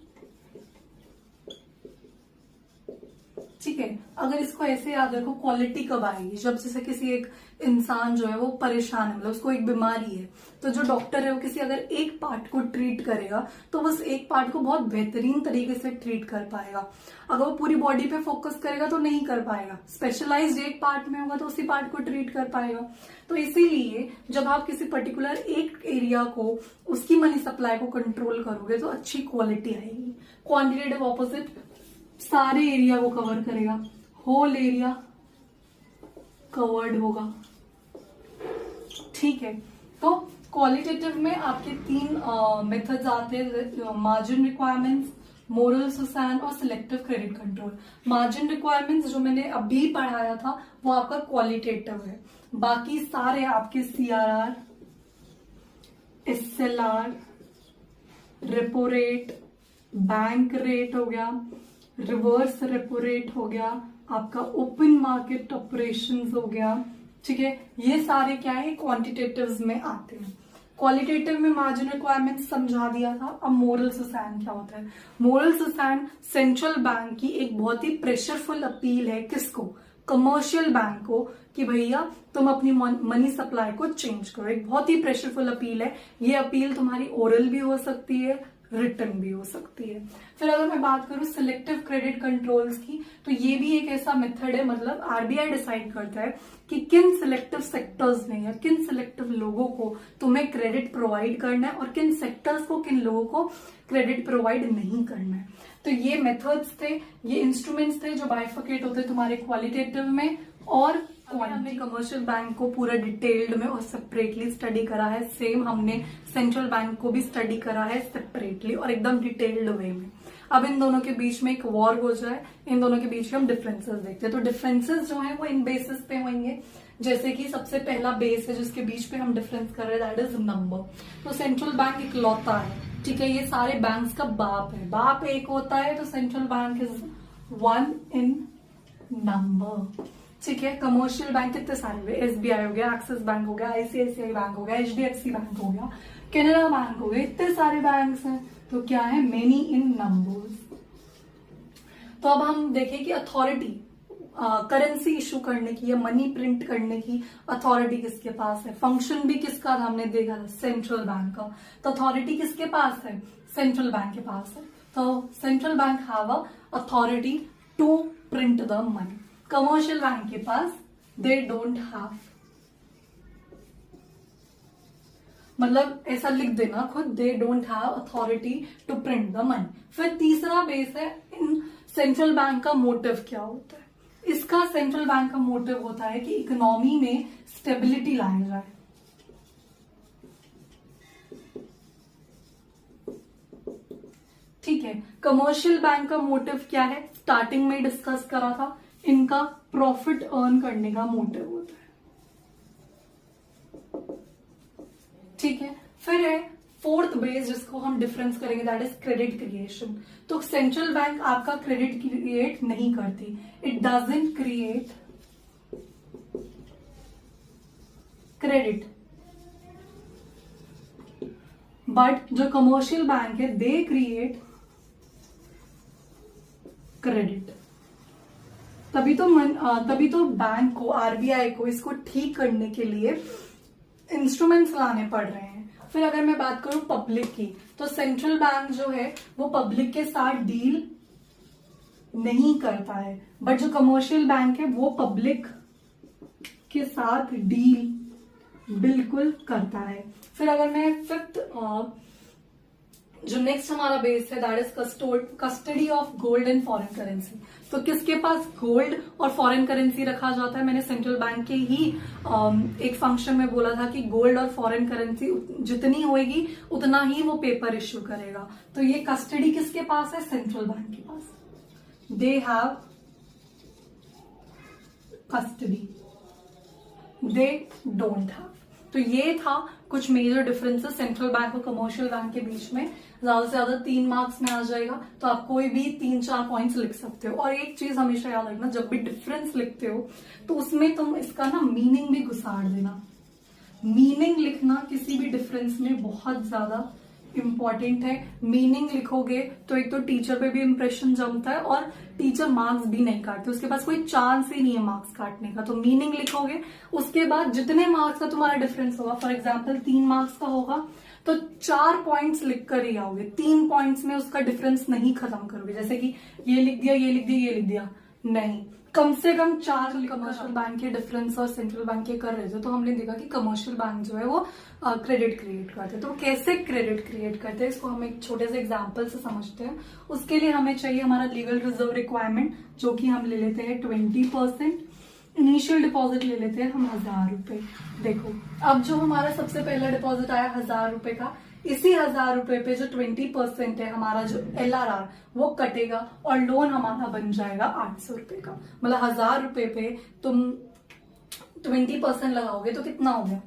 ठीक है, अगर इसको ऐसे याद रखो, क्वालिटी कब आएगी? जब जैसे किसी एक इंसान जो है वो परेशान है, मतलब उसको एक बीमारी है, तो जो डॉक्टर है वो किसी अगर एक पार्ट को ट्रीट करेगा तो बस एक पार्ट को बहुत बेहतरीन तरीके से ट्रीट कर पाएगा। अगर वो पूरी बॉडी पे फोकस करेगा तो नहीं कर पाएगा। स्पेशलाइज्ड एक पार्ट में होगा तो उसी पार्ट को ट्रीट कर पाएगा। तो इसीलिए जब आप किसी पर्टिकुलर एक एरिया को, उसकी मनी सप्लाई को कंट्रोल करोगे तो अच्छी क्वालिटी आएगी। क्वांटिटेटिव ऑपोजिट, सारे एरिया को कवर करेगा, होल एरिया कवर्ड होगा। ठीक है, तो क्वालिटेटिव में आपके 3 मेथड्स आते हैं, मार्जिन रिक्वायरमेंट्स, मोरल सुसान और selective credit control. Margin requirements जो मैंने अभी पढ़ाया था वो आपका क्वालिटेटिव है, बाकी सारे आपके CRR, SLR, repo rate, bank rate हो गया, रिवर्स रेपो रेट हो गया, आपका ओपन मार्केट ऑपरेशंस हो गया, ठीक है, ये सारे क्या है क्वांटिटेटिव्स में आते हैं। क्वालिटेटिव में मार्जिन रिक्वायरमेंट समझा दिया था। अब मोरल सुसान क्या होता है? मोरल सुसान सेंट्रल बैंक की एक बहुत ही प्रेशरफुल अपील है, किसको? कमर्शियल बैंक को, कि भैया तुम अपनी मनी सप्लाई को चेंज करो। एक बहुत ही प्रेशरफुल अपील है। ये अपील तुम्हारी ओरल भी हो सकती है, रिटर्न भी हो सकती है। फिर अगर मैं बात करूं सिलेक्टिव क्रेडिट कंट्रोल्स की, तो ये भी एक ऐसा मेथड है, मतलब RBI डिसाइड करता है कि किन सिलेक्टिव सेक्टर्स में या किन सिलेक्टिव लोगों को तुम्हें क्रेडिट प्रोवाइड करना है और किन सेक्टर्स को, किन लोगों को क्रेडिट प्रोवाइड नहीं करना है। तो ये मेथड्स थे, ये इंस्ट्रूमेंट्स थे जो बाइफर्केट होते तुम्हारे क्वालिटेटिव में और हमने कमर्शियल बैंक को पूरा डिटेल्ड में और सेपरेटली स्टडी करा है। सेम हमने सेंट्रल बैंक को भी स्टडी करा है सेपरेटली और एकदम डिटेल्ड वे में। अब इन दोनों के बीच में एक वॉर हो जाए, इन दोनों के बीच में हम डिफरेंसेस देखते हैं। तो डिफरेंसेस जो है वो इन बेसिस पे होंगे, जैसे कि सबसे पहला बेस है जिसके बीच पे हम डिफरेंस कर रहे हैं, दैट इज नंबर। तो सेंट्रल बैंक इकलौता है, ठीक है, ये सारे बैंक्स का बाप है, बाप एक होता है, तो central bank is one in number, ठीक है। कमर्शियल बैंक कितने सारे हुए? SBI हो गया, एक्सिस बैंक हो गया, ICICI बैंक हो गया, HDFC बैंक हो गया, कैनरा बैंक हो गया, इतने सारे बैंक्स हैं, तो क्या है? Many in numbers. तो अब हम देखें कि अथॉरिटी करेंसी इशू करने की या मनी प्रिंट करने की अथॉरिटी किसके पास है। फंक्शन भी किसका था हमने देखा था, सेंट्रल बैंक का। तो अथॉरिटी किसके पास है? सेंट्रल बैंक के पास है। तो central bank have a authority to print the money. Commercial bank के पास दे डोंट हैव, मतलब ऐसा लिख देना खुद, they don't have authority to print the money. फिर तीसरा बेस है इन सेंट्रल बैंक का मोटिव क्या होता है। इसका सेंट्रल बैंक का मोटिव होता है कि इकोनॉमी में स्टेबिलिटी लाया जाए, ठीक है। कमर्शियल बैंक का मोटिव क्या है? स्टार्टिंग में डिस्कस करा था, इनका प्रॉफिट अर्न करने का मोटिव होता है, ठीक है। फिर है फोर्थ बेस जिसको हम डिफरेंस करेंगे, दैट इज क्रेडिट क्रिएशन। तो सेंट्रल बैंक आपका क्रेडिट क्रिएट नहीं करती, it doesn't create credit, but जो कमर्शियल बैंक है दे क्रिएट क्रेडिट। तभी तो बैंक को, RBI को इसको ठीक करने के लिए इंस्ट्रूमेंट्स लाने पड़ रहे हैं। फिर अगर मैं बात करूं पब्लिक की, तो सेंट्रल बैंक जो है वो पब्लिक के साथ डील नहीं करता है, बट जो कमर्शियल बैंक है वो पब्लिक के साथ डील बिल्कुल करता है। फिर अगर मैं फिफ्थ जो नेक्स्ट हमारा बेस है, that is custody of gold and foreign currency. तो किसके पास गोल्ड और फॉरेन करेंसी रखा जाता है? मैंने सेंट्रल बैंक के ही एक फंक्शन में बोला था कि गोल्ड और फॉरेन करेंसी जितनी होएगी उतना ही वो पेपर इश्यू करेगा। तो ये कस्टडी किसके पास है? सेंट्रल बैंक के पास, they have custody, they don't have. तो ये था कुछ मेजर डिफरेंसेस सेंट्रल बैंक और कमर्शियल बैंक के बीच में। ज्यादा से ज्यादा 3 मार्क्स में आ जाएगा, तो आप कोई भी 3-4 पॉइंट्स लिख सकते हो। और एक चीज हमेशा याद रखना, जब भी डिफरेंस लिखते हो तो उसमें तुम इसका ना मीनिंग भी घुसाड़ देना। मीनिंग लिखना किसी भी डिफरेंस में बहुत ज्यादा इंपॉर्टेंट है। मीनिंग लिखोगे तो एक तो टीचर पे भी इंप्रेशन जमता है और टीचर मार्क्स भी नहीं काटते, उसके पास कोई चांस ही नहीं है मार्क्स काटने का। तो मीनिंग लिखोगे, उसके बाद जितने मार्क्स का तुम्हारा डिफरेंस होगा, फॉर एग्जाम्पल 3 मार्क्स का होगा तो 4 पॉइंट्स लिख कर ही आओगे। 3 पॉइंट्स में उसका डिफरेंस नहीं खत्म करोगे, जैसे कि ये लिख दिया, ये लिख दिया, ये लिख दिया, नहीं, कम से कम 4 कमर्शियल बैंक के डिफरेंस और सेंट्रल बैंक के कर रहे थे। तो हमने देखा कि कमर्शियल बैंक जो है वो क्रेडिट क्रिएट करते हैं। तो कैसे क्रेडिट क्रिएट करते हैं इसको हम एक छोटे से एग्जांपल से समझते हैं। उसके लिए हमें चाहिए हमारा लीगल रिजर्व रिक्वायरमेंट, जो कि हम ले लेते हैं 20%। इनिशियल डिपॉजिट ले लेते हैं हम 1000 रुपए। देखो अब जो हमारा सबसे पहला डिपॉजिट आया 1000 रुपए का, इसी 1000 रुपए पे जो 20% है हमारा जो LRR वो कटेगा और लोन हमारा बन जाएगा 800 रुपए का। मतलब 1000 रुपए पे तुम 20% लगाओगे तो कितना हो गया,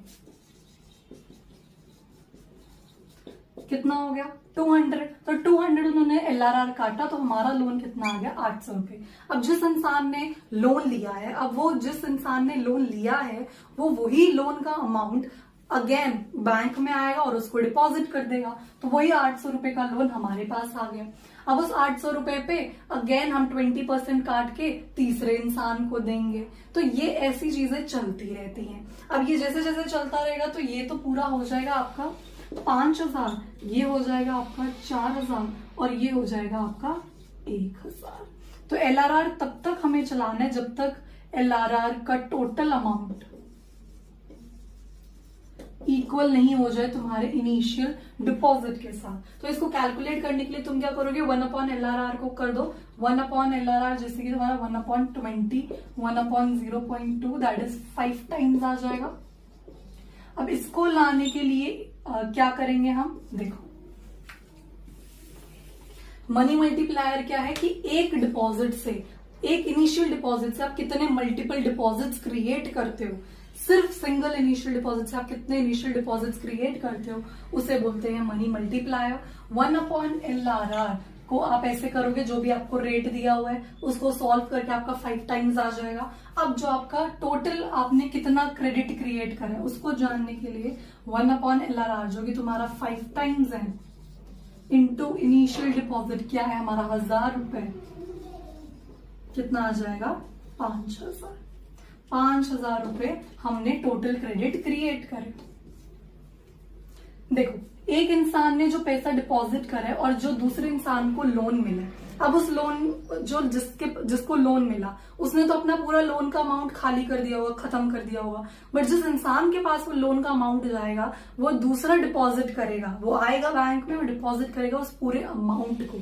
कितना हो गया 200। तो 200 उन्होंने LRR काटा तो हमारा लोन कितना आ गया 800 रुपए। अब जिस इंसान ने लोन लिया है, अब वो जिस इंसान ने लोन लिया है वो वही लोन का अमाउंट अगेन बैंक में आएगा और उसको डिपॉजिट कर देगा, तो वही 800 रुपए का लोन हमारे पास आ गया। अब उस 800 रुपए पे अगेन हम 20% काट के तीसरे इंसान को देंगे। तो ये ऐसी चीजें चलती रहती हैं। अब ये जैसे जैसे चलता रहेगा तो ये तो पूरा हो जाएगा आपका 5000, ये हो जाएगा आपका 4000 और ये हो जाएगा आपका 1000। तो LRR तब तक हमें चलाना है जब तक LRR का टोटल अमाउंट इक्वल नहीं हो जाए तुम्हारे इनिशियल डिपॉजिट के साथ। तो इसको कैलकुलेट करने के लिए तुम क्या करोगे, 1/LRR को कर दो 1/LRR, जैसे कि तुम्हारा 1/20 1/0.2 दैट इज 5 टाइम्स आ जाएगा। अब इसको लाने के लिए क्या करेंगे हम, देखो मनी मल्टीप्लायर क्या है कि एक डिपॉजिट से, एक इनिशियल डिपॉजिट से आप कितने मल्टीपल डिपॉजिट्स क्रिएट करते हो, सिर्फ सिंगल इनिशियल डिपॉजिट से आप कितने इनिशियल डिपॉजिट्स क्रिएट करते हो उसे बोलते हैं मनी मल्टीप्लायर। 1/LRR को आप ऐसे करोगे, जो भी आपको रेट दिया हुआ है उसको सॉल्व करके आपका 5 टाइम्स आ जाएगा। अब जो आपका टोटल आपने कितना क्रेडिट क्रिएट करा है उसको जानने के लिए 1/LRR जो कि तुम्हारा 5 टाइम्स है इनटू इनिशियल डिपॉजिट क्या है हमारा 1000 रुपए, कितना आ जाएगा 5000। 5000 रुपए हमने टोटल क्रेडिट क्रिएट करे। देखो एक इंसान ने जो पैसा डिपॉजिट करा है और जो दूसरे इंसान को लोन मिला, अब उस लोन जो जिसको लोन मिला उसने तो अपना पूरा लोन का अमाउंट खाली कर दिया होगा, खत्म कर दिया होगा, बट जिस इंसान के पास वो लोन का अमाउंट जाएगा वो दूसरा डिपॉजिट करेगा, वो आएगा बैंक में और डिपॉजिट करेगा उस पूरे अमाउंट को।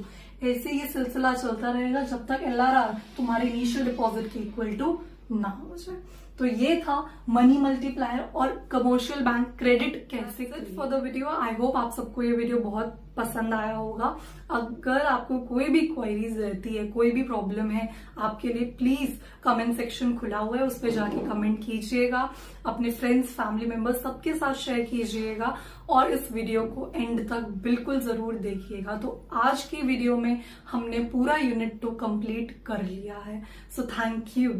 ऐसे ये सिलसिला चलता रहेगा जब तक LRR तुम्हारे इनिशियल डिपॉजिट के इक्वल टू ना हो जाए। तो ये था मनी मल्टीप्लायर और कमर्शियल बैंक क्रेडिट कैसे। For the video, I hope आप सबको ये वीडियो बहुत पसंद आया होगा। अगर आपको कोई भी क्वेरीज रहती है, कोई भी प्रॉब्लम है आपके लिए, प्लीज कमेंट सेक्शन खुला हुआ है, उस पर जाके कमेंट कीजिएगा, अपने फ्रेंड्स फैमिली मेंबर्स सबके साथ शेयर कीजिएगा और इस वीडियो को एंड तक बिल्कुल जरूर देखिएगा। तो आज की वीडियो में हमने पूरा यूनिट 2 कंप्लीट कर लिया है। So thank you.